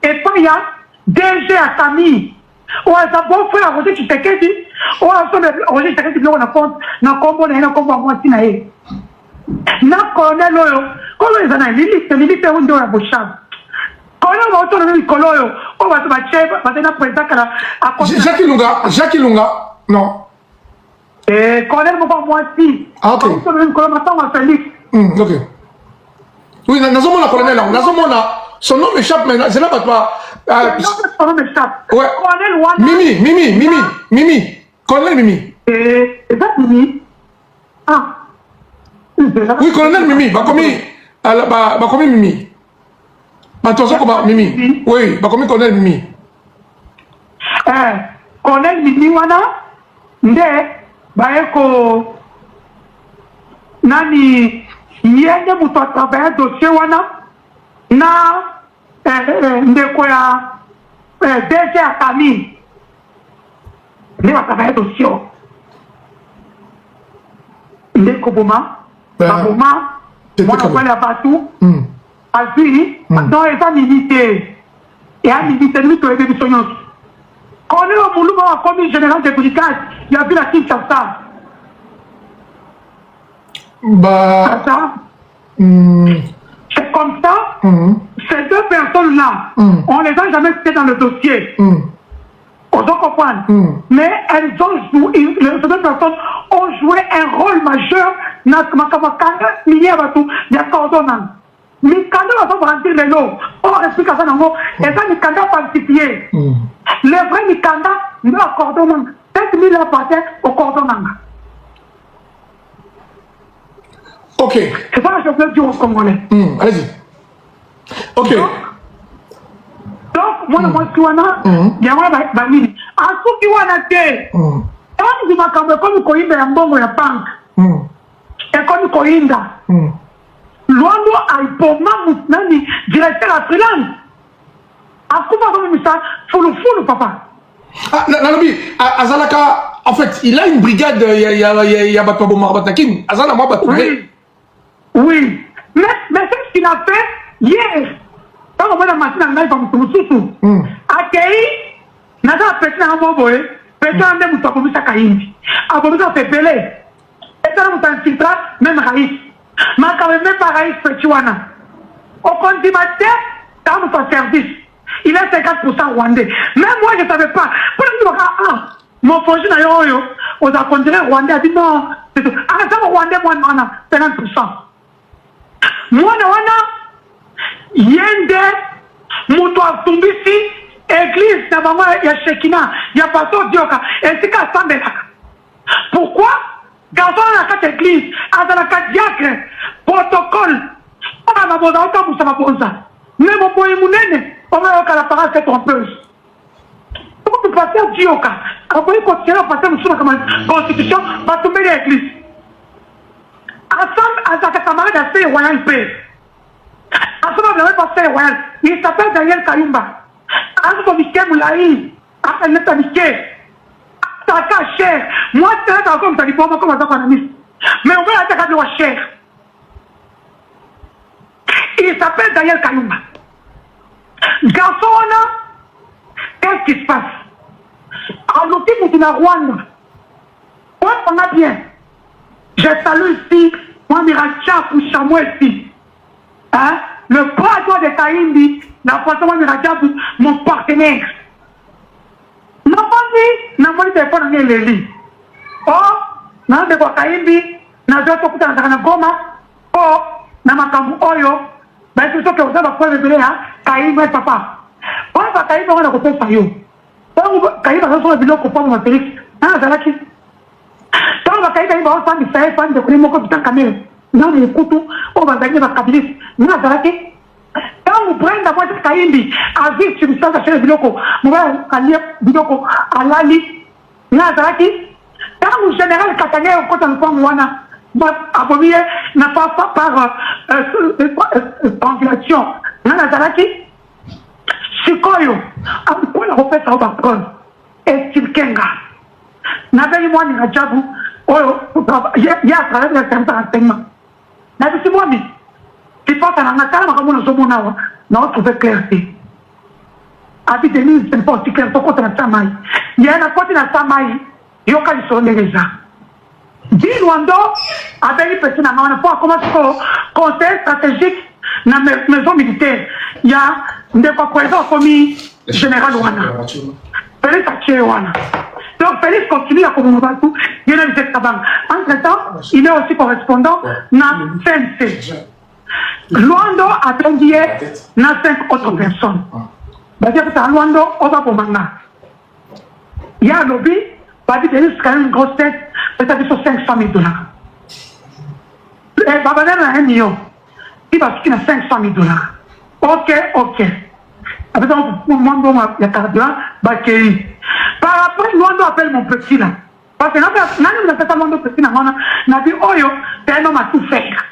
et puis il y a DG à Camille. Ou à sa bon frère Roger Tshisekedi, ou à son Roger Tshisekedi, on a compte, na combo na combo à moi sinae. Na colonel loyo, colonel zana limite où on a bochab. Colonel va autour de Nicoloyo, on va se battre, va être président à Jacques Ilunga, non. Et colonel va moi si. Ah ok. On va colonel maintenant à Félix. Ok. Oui, nous avons la colonel, nous avons la. Son nom m'échappe maintenant, c'est là que son nom m'échappe. Ouais. Colonel Wana. Mimi. Colonel Mimi. Et ça, Mimi. Ah. Oui, colonel Mimi. Bah, comme Mimi. Bah, tu sais comment Mimi. Oui, bah, comme colonel Mimi. Colonel Mimi Wana. Nde. Bah, eko. Nani. Yende muto a travaillé dossier Wana. Na ndeko ya DG à Camille nde batravaille dossier ndeko boma baboma mwana kwele ya batu azwi donc eza mini te et à limiter lui to ebe biso nyonso connaît au mouluma a commis général de brigade il a vu la Kinshasa bah c'est comme ça ces deux personnes là on les a jamais cités dans le dossier on doit comprendre mais elles ont joué ces deux personnes ont joué un rôle majeur dans Makamaka Miniabatu il y a Cordona Mikanda va pas remplir les lots. On explique à ça dans et ça Mikanda participier. Le vrai Mikanda, il doit accorder 7 000 appartient au cordonnant. Ok. C'est pas ce que je veux dire aux Congolais. Allez-y. Ok. Donc, moi, je suis là, il y a un banni. À ce qui est là, quand je m'accorde comme Koïda, il y a un bon banque. Et comme Koïda. Luando aipoma nani directeur à freelance. Akuba comme ça, fulu papa. Ah, Nalobi, Azalaka, en fait, il a une brigade, il y a Batobo Marbatakin. Azala, moi, oui. Oui. Mais c'est ce qu'il a fait hier. Quand on va la machine à l'ail, on va me accueilli, n'a pas pété un mot, pété un dem, on va me caïndi. Après, on va faire pelé. Et ça, on va infiltrer, même Raïs. Mais quand même pas Raïs Pechuana. Au consommateur, dans notre service, il est 50% rwandais. Même moi, je ne savais pas. Pour le mon projet n'a pas eu. On a considéré rwandais, a dit non. Ah, ça, rwandais, moi, 50%. Moi, Yende, Moutou Tumbisi, église, il y a Shekina, il y a Pastor Dioka, et c'est qu'à Sambelaka. Pourquoi? Garçon à la 4 églises, à la 4 diacres, protocole, on a ma bonne autant pour sa bonne. Mais mon point mounene, on va avoir la parole cette trompeuse. Comment tu passes à Dioka? Après, il continue à passer sur la constitution, va tomber l'église. Ensemble, à sa camarade a fait royal paix. Ensemble, on a passé royal. Il s'appelle Daniel Kayumba. Ensemble, Miké Moulaï, après le Miké. Taka cher. Moi, c'est là comme ça, comme ça, mais on va attaquer de cher. Il s'appelle Daniel Kayumba. Garçon, qu'est-ce qui se passe? En outil pour la Rwanda. On a bien. Je salue ici, moi, Miracha pour Chamois ici. Hein? Le bras de Kaïmbi, la façon de Miracha pour mon partenaire. Non, pas dit, téléphone dans les lits. Oh, non, de quoi Kaïmbi, n'a pas tout dans la goma. Oh, n'a pas comme Oyo. Ben, c'est sûr que vous avez pas révélé, hein, Kaïmbi, papa. Oh, pas Kaïmbi, on a coupé ça, yo. Kaïmbi, on a sur la vidéo qu'on parle de Félix. Hein, Zalaki. Quand on va Kaïmbi, on va faire des faits, faire des coups, on va faire des caméras. Non, les couteaux, on va gagner la Kabilis. Non, Zalaki. Quand vous prenez d'abord cette Kaïmbi, à vivre sur le sang de Biloko, vous allez aller Biloko à Lali, Nazaraki. Quand le général Katagé, au côté de Mouana, va abolir, n'a pas par angulation, Nazaraki, Sikoyo, après la repère au Bakon, et Silkenga. N'avez moi ni Radjabou, il y a à travers le centre d'enseignement. N'avez pas moi, il faut que nous avons trouvé clarté. Abi Denise, c'est pas aussi clair, pourquoi tu as Samaï? Il y a un côté dans Samaï, il y a un son des gens. Dis Luando, avec une personne, on a pas commencé au conseil stratégique dans la maison militaire. Il y a des présidents commis général Luana. Félix Achewana. Donc Félix continue à communiquer tout. Il y a une banque. Entre-temps, il est aussi correspondant dans CNC. Luando a tendié dans 5 autres personnes. C'est-à-dire que Luando, on va pour maintenant. Il y a un lobby, il y a quand même une grosse tête, c'est-à-dire sur 500 000 $. Et Babadel a 1 million. Il va quitter 500 000 $. Ok. Après ça, il y a carburant, par après, Luando appelle mon petit là. Parce que nous avons fait Luando petit là, on a dit, oh yo, c'est un homme à tout faire.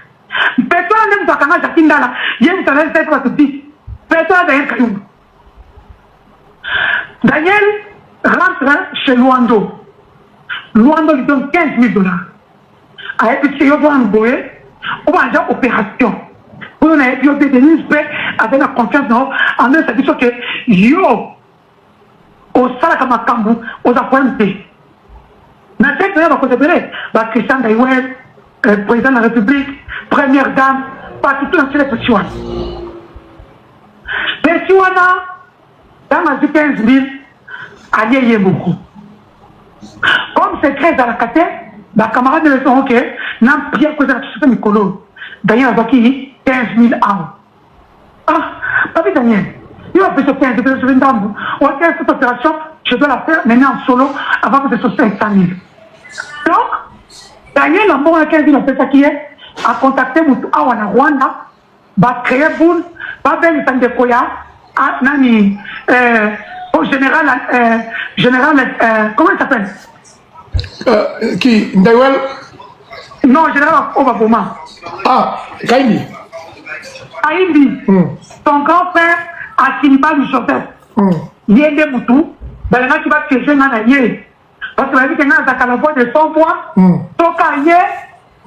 Personne n'aime pas quand Jacques Ndala, il y a une salaire de 7 10. Personne n'a rien. Daniel rentre chez Luando. Luando lui donne 15 000 $. Avec ce qu'il y a un boé, on va faire opération. on a eu des Denise P avec la confiance en eux, c'est dire que yo, au Salaka Makambu, aux appointés. Mais c'est que nous avons Christian Daïwel, président de la République, première dame, partout dans les questions. Les Siwana, dans ma vie 15 000, alliés beaucoup. Comme c'est très à la caté, les camarades de sont ok, n'a bien causé la société Mikolo. D'ailleurs, il 15 000 ans. Ah, pas vite, Daniel. Il va faire ce 15 000 ans. On va faire cette opération, je dois la faire maintenant en solo avant que je sois 500 000. Donc, Daniel, la mort à 15 000, on fait ça qui est, a contacté Moutou Awana Rwanda, va créer boule, va faire les Tandekoya, à Nani, au général, comment il s'appelle? Qui? Ndawel? Non, général Obaboma. Ah, Kaïmi. Aïbi, son grand-père a Siniba du Joseph. Yende Moutou, dans le qui va piéger Nanaye. Parce que la vie qu'il a la voix de son voix, son cahier,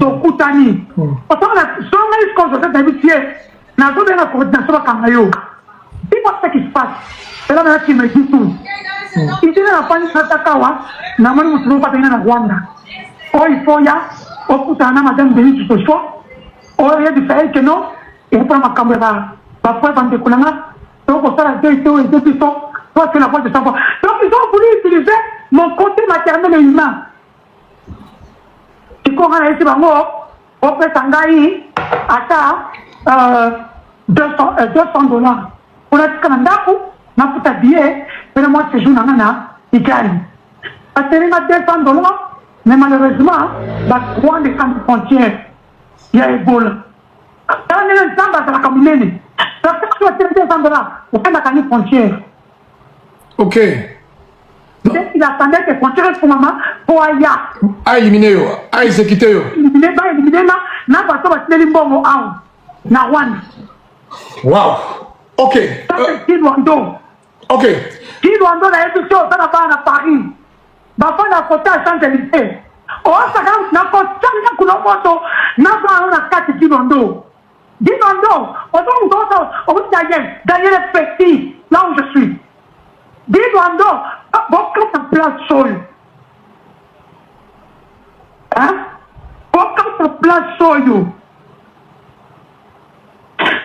son koutani. Parce que son mari, quand je fais d'habitude, n'a pas de la coordination à Kamayo. Dis-moi ce qui se passe. C'est là maintenant qu'il me dit tout. Il dit la famille de Takawa, n'a pas de pas venir à Rwanda. Oh, il faut y a, au koutana, madame Denis, tu te choix. Oh, il y a du fait que non, il faut pas ma caméra. Va faire dans des couleurs. Donc, on fait la vérité et deux pistons. Toi, tu la voix de savoir. Donc, ils ont voulu utiliser mon côté maternel et humain. Tu comprends ici, on fait Tangaï à 200 $. On a dit que on a fait un billet, et le mois de séjour, il gagne. Parce qu'il y a 200 $, mais malheureusement, il y a 3 des camps de frontières. Il y a Ebola. Dans les temps, dans la communauté, parce que tu as 200 $, on fait la camp frontière. Ok. Il attendait que frontières pour maman, pour Aya. A éliminé, a exécuté. Éliminé, n'a pas de Limbongo, na Rwanda. Wow. Ok. Ça, c'est Kidwando. Ok. Kidwando, la édition, ça n'a pas à Paris. Va faire la photo à Champs-Élysées. Oh, ça n'a pas de Koulomoto, n'a pas la carte Kidwando. Kidwando, on va Daniel est petit, là où je suis. Kidwando, beaucoup de place sol. Hein? Beaucoup de place sol.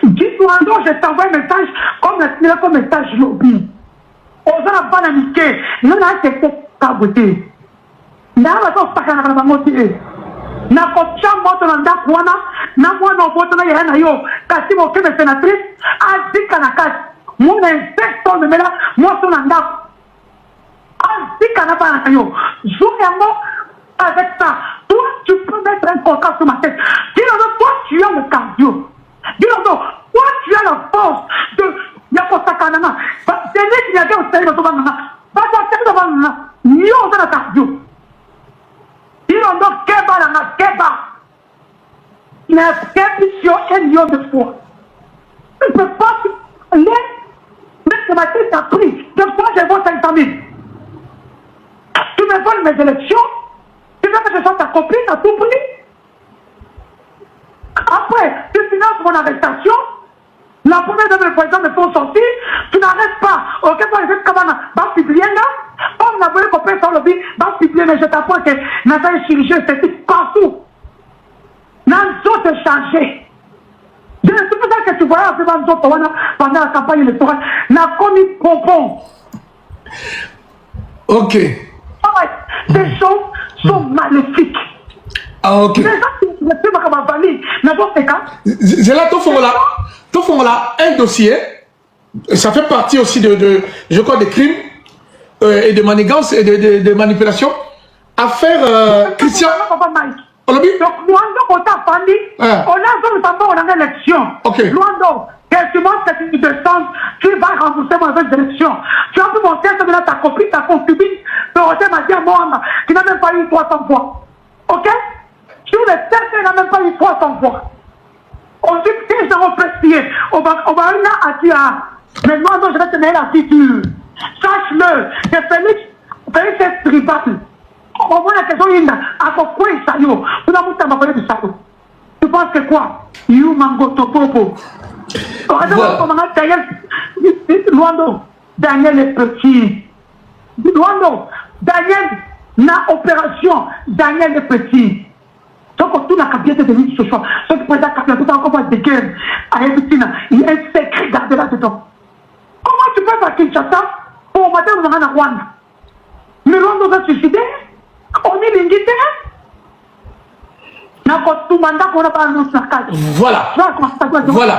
Kidwando, je t'envoie un message comme message lobby. On va pas l'amitié. Nous n'avons pas été cabotés. Nous n'avons pas été cabotés. Na kocha moto na ndakwana na mwana moto na yana yo kasi mo keme sénatrice azika na kasi mona inspecteur de mela moto na ndako azika na bana yo jouyango avec ça toi tu peux mettre un contrat sur ma tête dis-le toi tu as le cardio dis-le toi tu as la force de yakosakanana c'est lui qui a dit au service de banana va toi de banana yo dans la cardio. Il en a Keba la Keba. Il a fait un million de fois. Je ne peux pas aller. Mais ma tête a pris. De fois, j'ai voté 500 000. Tu me voles mes élections. Tu veux que je sois ta copine à tout prix. Après, tu finances mon arrestation. La première de mes présidents me font sortir. Tu n'arrêtes pas. Ok, moi, je vais va publier là. On a voulu qu'on peut faire le but, va publier, mais je t'apprends que nous avons un chirurgien esthétique partout. Nous avons changé. C'est pour ça que tu voyais pendant la campagne électorale. Nous avons commis pompon. Ok. Ces choses sont maléfiques. Ah, ok. C'est là, tout là, un dossier, ça fait partie aussi je crois, des crimes et de manigance et de manipulation. Affaire Christian. Donc, Luando, on t'a fanny, on a une élection. Ok. Luando, tu montes cette descente, tu vas rembourser mon élection. Tu as pu monter ta copine, ta concubine, Dorothée m'a dit à Mohamed, qui n'a même pas eu 300 fois. Ok? Sur les tests, il n'a même pas eu 300 fois. On dit que je vais prestiger. On va là à dire, mais moi, je vais te mettre la figure. Sache-le, que Félix est tribal. On voit la question, il a quoi ça y est. Tu n'as pas parlé de ça. Tu penses que quoi? You Mangoto Popo. Luando, Daniel est petit. Luando, Daniel, na opération, Daniel est petit. Donc, tout la cabinet de l'île ce soir. Ce qui peut être la cabinet, on va dégueuler. Il y a un secret gardé là-dedans. Comment tu peux faire Kinshasa pour matin on a un Rwanda? Mais Luando va se suicider. On est l'ingité. Voilà. Voilà.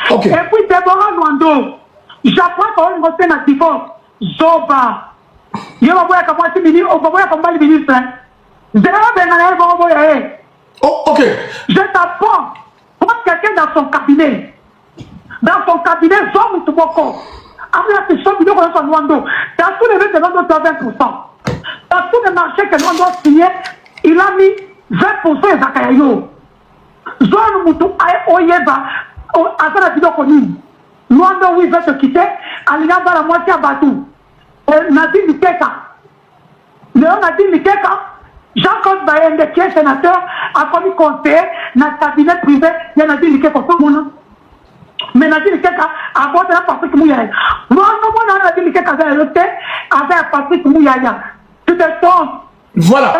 Okay. Et puis Déborah Luando, j'apprends qu'on va faire un divorce. Zoba. Il y a un ministre. Oh, ok. Je t'apprends. Prends quelqu'un dans son cabinet. Dans son cabinet, Zoba tout beaucoup. Après la question, il y a un Luando. Dans tous les vêtements de 20%. Dans tous les marchés que Luando a signé, il a mis 20% de Zakayayo. Zoan Moutou a Oyeba, à la vidéo connue. Luando, oui, va se quitter. Alina va la moitié à Badou. Nadine Likeka. Léon Nadine Likeka. Jean-Claude Bayende, qui est sénateur, a commis conseiller dans le cabinet privé. Il y a Nadine Likeka pour tout le monde. Mais Nadine Likeka a voté la Patrick Mouyaya. Luando, Nadine Likeka avait voté avec Patrick Mouyaya. Tu te trompes. Voilà.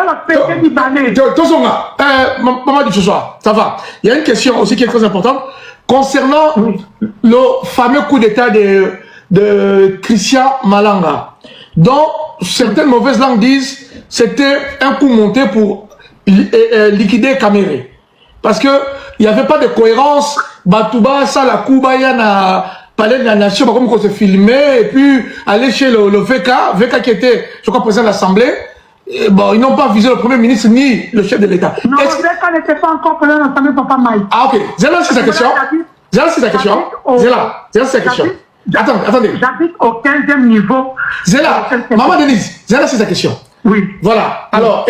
Maman dit ce soir, ça va. Il y a une question aussi qui est très importante concernant le fameux coup d'état de Christian Malanga, dont certaines mauvaises langues disent c'était un coup monté pour liquider Kamere. Parce qu'il n'y avait pas de cohérence. Batouba, ça, la Kuba, il y a palais de la nation, comme on se filmait, et puis aller chez le VK qui était, je crois, président de l'Assemblée. Bon, ils n'ont pas visé le Premier ministre ni le chef de l'État. Non, le VK n'était pas encore président de l'Assemblée, Papa Maï. Ah, ok. Zéla, c'est sa question. Zéla, c'est sa question. Zéla, c'est sa question. Attendez. J'habite au 15e niveau. Zéla, Maman Denise, Zéla, c'est sa question. Oui. Voilà. Alors,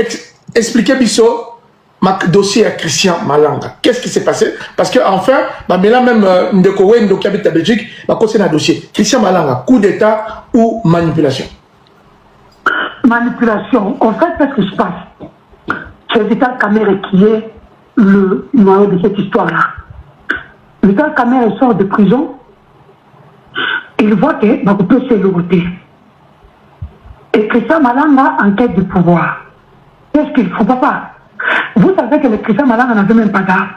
expliquez Bissot, ma dossier à Christian Malanga. Qu'est-ce qui s'est passé? Parce qu'enfin, mais là même, Ndekowe, qui habite à Belgique, concerne un dossier. Christian Malanga, coup d'État ou manipulation? Manipulation. En fait, qu'est-ce qui se passe? C'est Vital Kamerhe qui est le noyau de cette histoire-là. Vital Kamerhe sort de prison, il voit que Bakoupe s'est logoté. Et Christian Malanga en quête du pouvoir. Qu'est-ce qu'il faut, papa? Vous savez que le Christian Malanga n'avait même pas d'armes.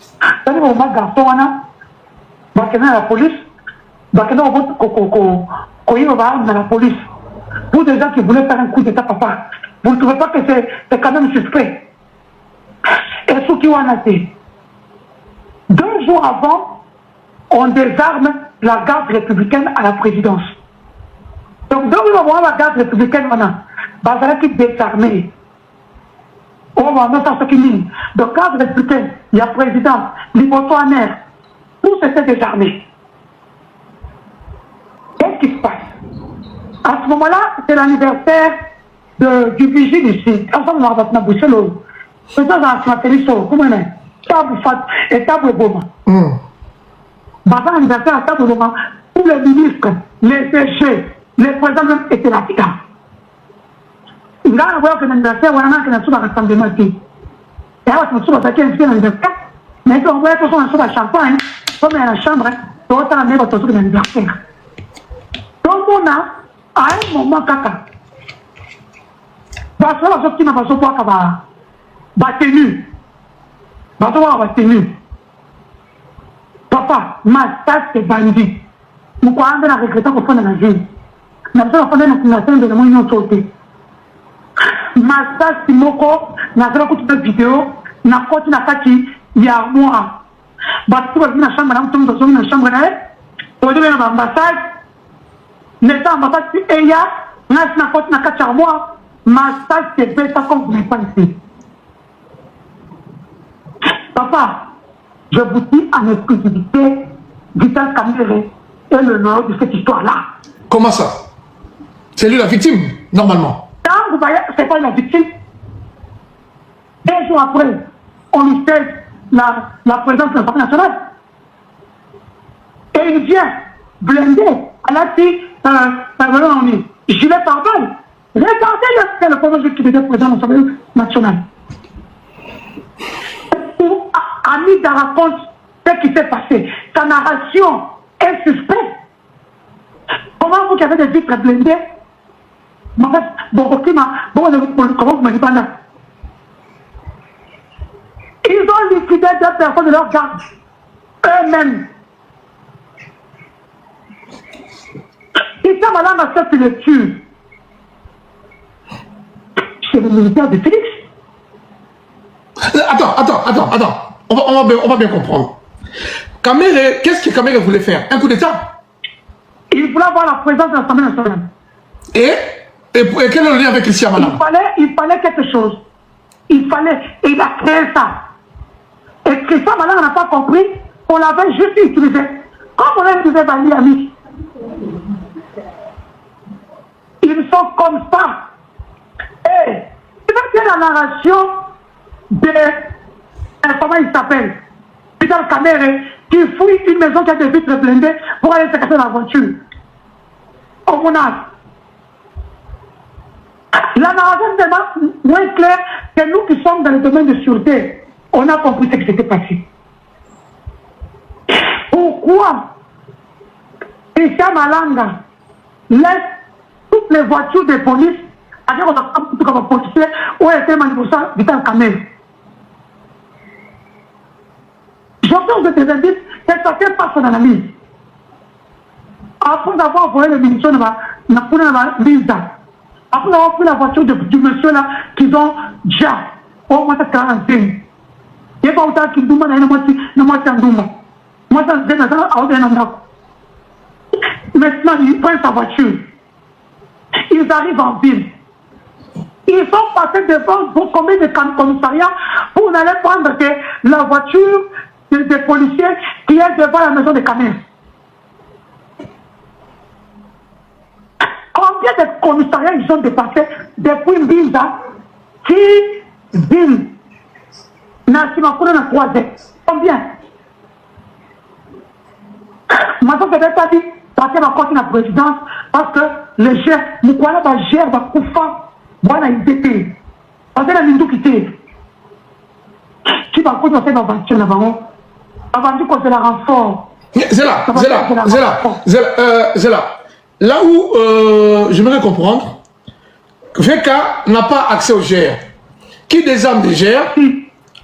C'est-à-dire au moment garçon, on a la police, on a la police. Pour des gens qui voulaient faire un coup d'état, papa, vous ne trouvez pas que c'est quand même suspect? Et ce qui ont été 2 jours avant, on désarme la garde républicaine à la présidence. Donc 2 jours avant la garde républicaine, Bazara qui désarmée. On va mettre ce qui mine. Donc garde républicaine, il y a président, Liboto-Aner, tout s'était désarmé. Qu'est-ce qui se passe? À ce moment-là, c'est l'anniversaire du vigile ici. Ensemble, on va se boucher l'eau. C'est ça, on va se faire comment on est? Table Fat et table Boma. Bazar anniversaire à table Boma, tous les ministres, les péchés, les présidents même étaient là-dedans. Il y a un anniversaire, on a un rassemblement ici. Et alors, on a un anniversaire. Mais on voit que on a un champagne, comme dans la chambre, on a un anniversaire. Donc, on a à un moment, kaka, parce que la sortie n'a pas de tenu. Papa, ma tasse est bandit. Nous croyons à regretter qu'on fait dans la vie. Nous avons fait une nation de l'Union sauté. Ma tasse, c'est moko, nous avons fait une vidéo, nous avons fait une attaque il y a un mois. Parce que nous avons une chambre, nous avons une chambre, nous avons une ambassade. N'étant ambassade, il y a une faute na kacharmoa, ma tasse, c'est bêta comme vous n'avez pas ici. Papa, je vous dis en exclusivité, Vital Kamerhe est le nom de cette histoire-là. Comment ça? C'est lui la victime, normalement. Quand vous voyez, c'est pas la victime. 2 jours après, on lui fait la présence de l'Assemblée nationale. Et il vient blindé. Elle a dit, gilet pare-balles. Regardez le premier jour qu'il était président de l'Assemblée nationale. Ami Darraconte, ce qui s'est passé. Sa narration est suspecte. Comment vous qui avez des vitres blindées, ils ont liquidé 2 personnes de leur garde, eux-mêmes. Ils sont malades à cette lecture. C'est le militaire de Félix. Attends. On va bien comprendre. Kamere, qu'est-ce que Kamere voulait faire? Un coup d'État? Il voulait avoir la présence de l'Assemblée nationale. Et quel est le lien avec Christian Malam? Il fallait quelque chose. Et il a créé ça. Et Christian Malam n'a pas compris, on l'avait juste utilisé. Comme on a utilisé Bali Ami. Ils sont comme ça. Et il la narration de comment il s'appelle Peter Kamere qui fouille une maison qui a des vitres blindées pour aller se casser dans la voiture. Au Monas. La narration est moins claire que nous qui sommes dans le domaine de sûreté. On a compris ce qui s'était passé. Pourquoi Christian Malanga laisse toutes les voitures de police avec un policier où était manipulation Vital Kamere? J'entends de tes indices que ça fait pas son analyse. Après avoir envoyé les munitions dans la Lisa, après avoir pris la voiture du monsieur là, qu'ils ont déjà au moins 45. Il n'y a pas autant qu'il douma dans une moitié en douma. Moi, ça se fait dans un. Maintenant, ils prennent sa voiture. Ils arrivent en ville. Ils sont passés devant combien de commissariats pour aller prendre la voiture des policiers qui est devant la maison de Kamere. Combien de commissariats ils ont dépassé depuis Binza qui ville Nassimakuna n'a croisé? Combien? Maintenant, je ne vais pas dire parce qu'elle va continuer la présidence parce que le chef, Moukwala va gérer, va couper. Voilà, il était. Parce que la Mindou qui était. Qui va continuer à faire la voiture là-bas? Avant de causer la renfort. Zéla. Là où j'aimerais comprendre, VK n'a pas accès au GR. Qui désarme les GR?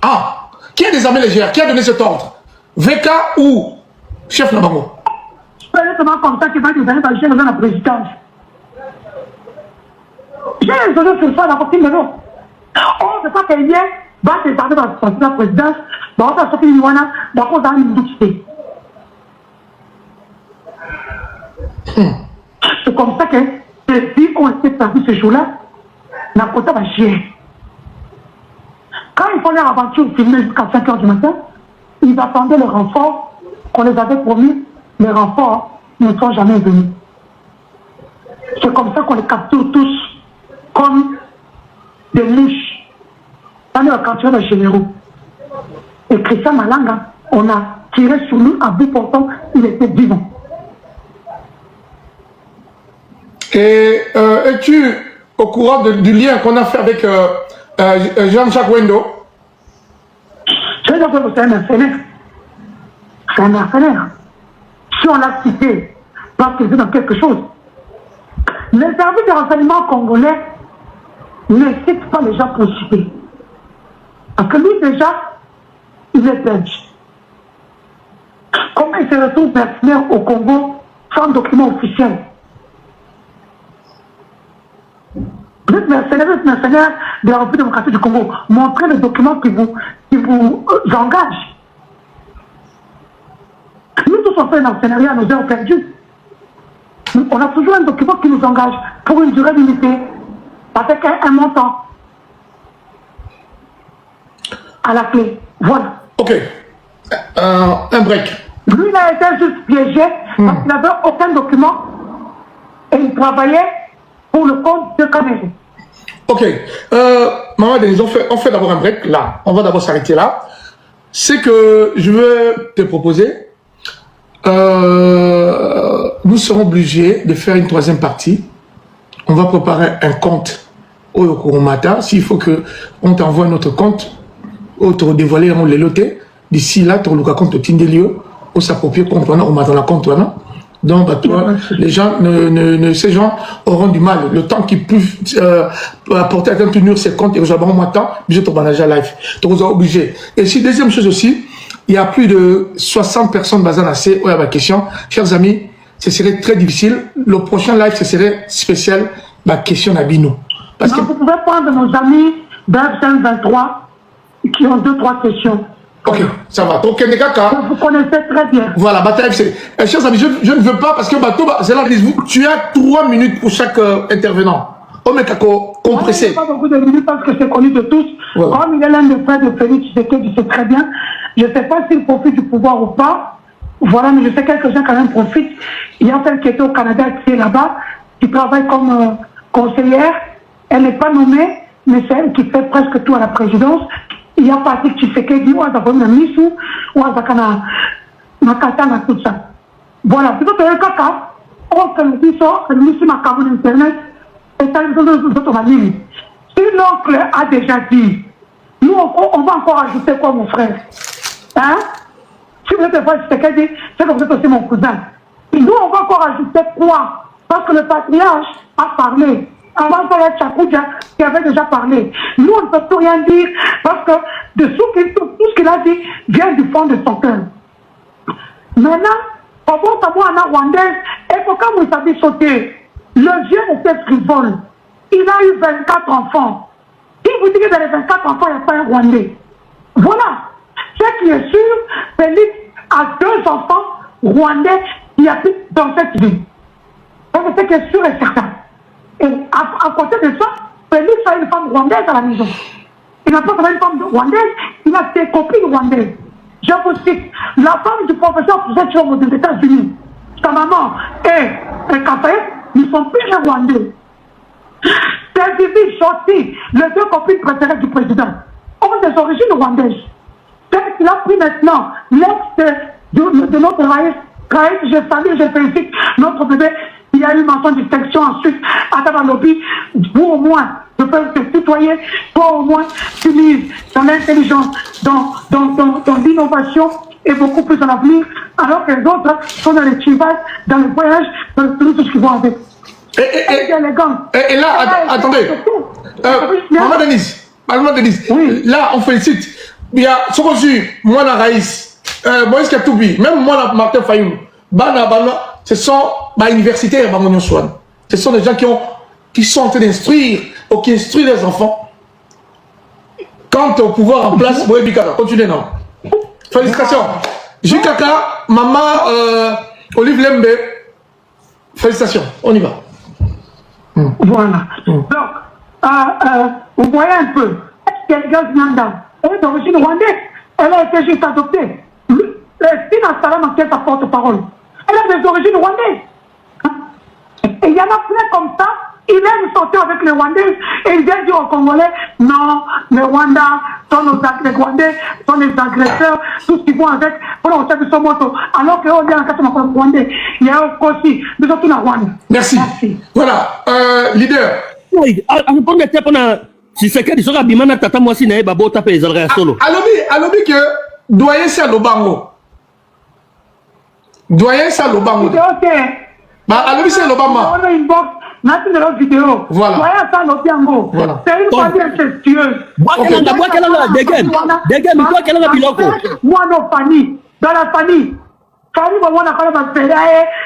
Ah, qui a désarmé les GR? Qui a donné cet ordre? VK ou chef Nabango? Je peux seulement comme ça qu'il va nous donner dans la présidence. J'ai les autres sur ça dans la de l'eau. Oh, c'est pas qu'il y ait, va se garder dans la présidence, dans la sortie du Wana, dans la ministre. C'est comme ça que les filles ont été perdues ce jour-là, la côte va chier. Quand il fallait aventure filmer jusqu'à 5 h du matin, ils attendaient le renfort qu'on les avait promis. Les renforts ne sont jamais venus. C'est comme ça qu'on les capture tous comme des mouches dans le quartier de généraux. Et Christian Malanga, on a tiré sur lui à bout portant, il était vivant. Et es-tu au courant du lien qu'on a fait avec Jean-Jacques Wendo? Jean-Jacques Wendo, c'est un mercenaire. C'est un mercenaire. Si on l'a cité, parce qu'il est dans quelque chose. Les services de renseignement congolais ne citent pas les gens pour citer. Parce que lui, déjà, il est belge. Comment il se retrouve mercenaire au Congo sans document officiel? Vous êtes mercenaire de la République démocratique du Congo. Montrez les documents qui vous engagent. Nous tous on fait un mercenariat à nos heures perdues. On a toujours un document qui nous engage pour une durée limitée, avec un montant à la clé. Voilà. Ok. Un break. Lui, il a été juste piégé parce qu'il n'avait aucun document et il travaillait pour le compte de Kamere. Ok. Maman Denise, on fait d'abord un break là. On va d'abord s'arrêter là. C'est que je veux te proposer. Nous serons obligés de faire une troisième partie. On va préparer un compte au Kurumata. S'il faut qu'on t'envoie notre compte, autre dévoilé, on les loté. d'ici là, tu as compte Tindelio, on s'approprie compte, on m'a dans la compte, donc bah, toi, les gens, ces gens auront du mal. Le temps qu'ils peuvent apporter à tenir ces comptes, et aux abonnés moi temps, je te manage à live. Donc vous êtes obligé. Et si deuxième chose aussi, il y a plus de 60 personnes basées dans C. Ouais, ma question, chers amis, ce serait très difficile. Le prochain live, ce serait spécial. Ma question Nabino. Parce que vous pouvez prendre nos amis d'Af 23 qui ont 2-3 questions. Ok, ça va. Donc, vous connaissez très bien. Voilà, Bataille FC. Chers amis, je ne veux pas, parce que Bateau, c'est là, tu as 3 minutes pour chaque intervenant. Oh, mais compressé. Pas beaucoup de minutes parce que c'est connu de tous. Ouais. Comme il est l'un des frères de Félix Tshisekedi, je sais très bien. Je ne sais pas s'il profite du pouvoir ou pas. Voilà, mais je sais que quelques-uns quand même profitent. Il y a celle qui était au Canada, qui est là-bas, qui travaille comme conseillère. Elle n'est pas nommée, mais c'est elle qui fait presque tout à la présidence. Il y a Patrick Tshisekedi, ou à Zakona Missou, ou à Zakana Nakatana, tout ça. Voilà, c'est tout le cas. On fait le biseau, le Missou Macabou d'Internet, et ça, notre ligne. Si l'oncle a déjà dit, nous, on va encore ajouter quoi, mon frère? Hein? Si vous êtes frère Tshisekedi, c'est que vous êtes aussi mon cousin. Et nous, on va encore ajouter quoi? Parce que le patriarche a parlé. Avant, il y a Tchakoudia qui avait déjà parlé. Nous, on ne peut plus rien dire parce que tout ce qu'il a dit vient du fond de son cœur. Maintenant, comment ça va en Rwandaise, et quand vous savez sauter, le vieux était frivole. Il a eu 24 enfants. Si vous dites que dans les 24 enfants, il n'y a pas un Rwandais. Voilà. Ce qui est sûr, Félix a 2 enfants rwandais qui habitent dans cette ville. Donc, c'est ce qui est sûr et certain. Et à côté de ça, Félix a une femme rwandaise à la maison. Il n'a pas seulement une femme rwandaise, il a ses copines rwandaises. Je vous cite, la femme du professeur Pouzetchombo des États-Unis, sa maman et un café ne sont plus les Rwandais. C'est Vivi Choti, les 2 copines préférées du président, ont des origines rwandaises. C'est qu'il a pris maintenant l'ex de notre Raïs. Raïs, je salue, je félicite notre bébé. Il y a eu mention de distinction ensuite à Tabalobi. Vous au moins, je peux te tutoyer. Toi au moins, tu mises dans l'intelligence, dans l'innovation et beaucoup plus dans l'avenir, alors que les autres sont dans les chivages, dans le voyage, dans tout ce qu'ils vont avec. Et là, attendez. Maman Denise, oui. Là, on félicite. Il y a Sokosu, moi, la Raïs, Moïse Katoubi, même moi, la Martin Fayoum, Bana, ce sont les universitaires, ce sont des gens qui sont en train d'instruire ou qui instruisent les enfants. Quant au pouvoir en place, continuez, non. Félicitations. Jikaka, maman, Olive Lembe, félicitations. On y va. Voilà. Donc, vous voyez un peu, est-ce que Gaz Nanda est d'origine rwandaise? Elle a été juste adoptée. Sina Salam, qui est sa porte-parole, elle a des origines rwandaises. Et il y en a plein comme ça. Il aime sortir avec les Rwandais et il vient dire aux Congolais, non, les Rwandais sont les Rwandais sont les agresseurs, tout ce qu'ils font avec, alors qu'on est en 80 Rwandais. Il y a aussi, nous sommes tous dans Rwanda. Merci. Voilà, leader. Oui, on peut mettre pendant si c'est que des bimana tata moi si naïba bota pe ezalra solo. Alobi que doyen ça lobango. Doyen ça lobango. OK. Bah alobi c'est lobama. On a une box. Merci de notre vidéo. Voilà. Voyez ça, l'Obiango. Voilà. C'est une famille incestueuse. Moi, quelle est la biloko? Moi, nos familles. Dans la famille. Famille, moi, on a quand même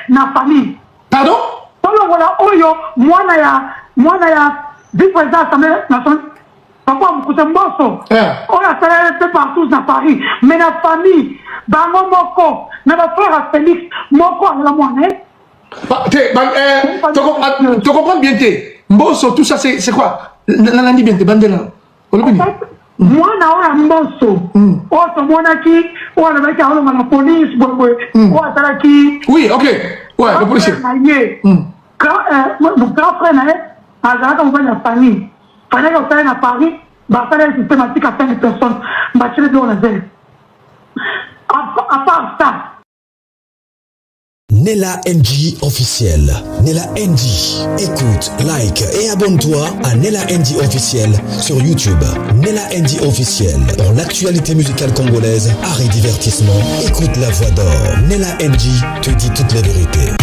na famille. Pardon? Voilà, oyo, moi, na ya, vice-président Assemblée nationale. Papa, vous êtes mbosso. On a fait un peu partout dans Paris. Mais la famille, bango moko, na la frère Félix, moko, à la moine, tu comprends bien Mbosso, tout ça c'est quoi? Nalandi bien bandela. Moi na Mbosso. Oh to mona ki, oh na meka on la police boy. Oh ça qui. Oui, OK. Ouais, le policier. Quand mon grand frère na azala comme la famille. Fallait qu'on fasse à Paris, bah faire un systématique à 5 personnes. Bah tu les donnes à part ça. Nella NG officiel. Nella NG. Écoute, like et abonne-toi à Nella NG officiel sur YouTube. Nella NG officiel. Pour l'actualité musicale congolaise, art et divertissement, écoute la voix d'or. Nella NG te dit toutes les vérités.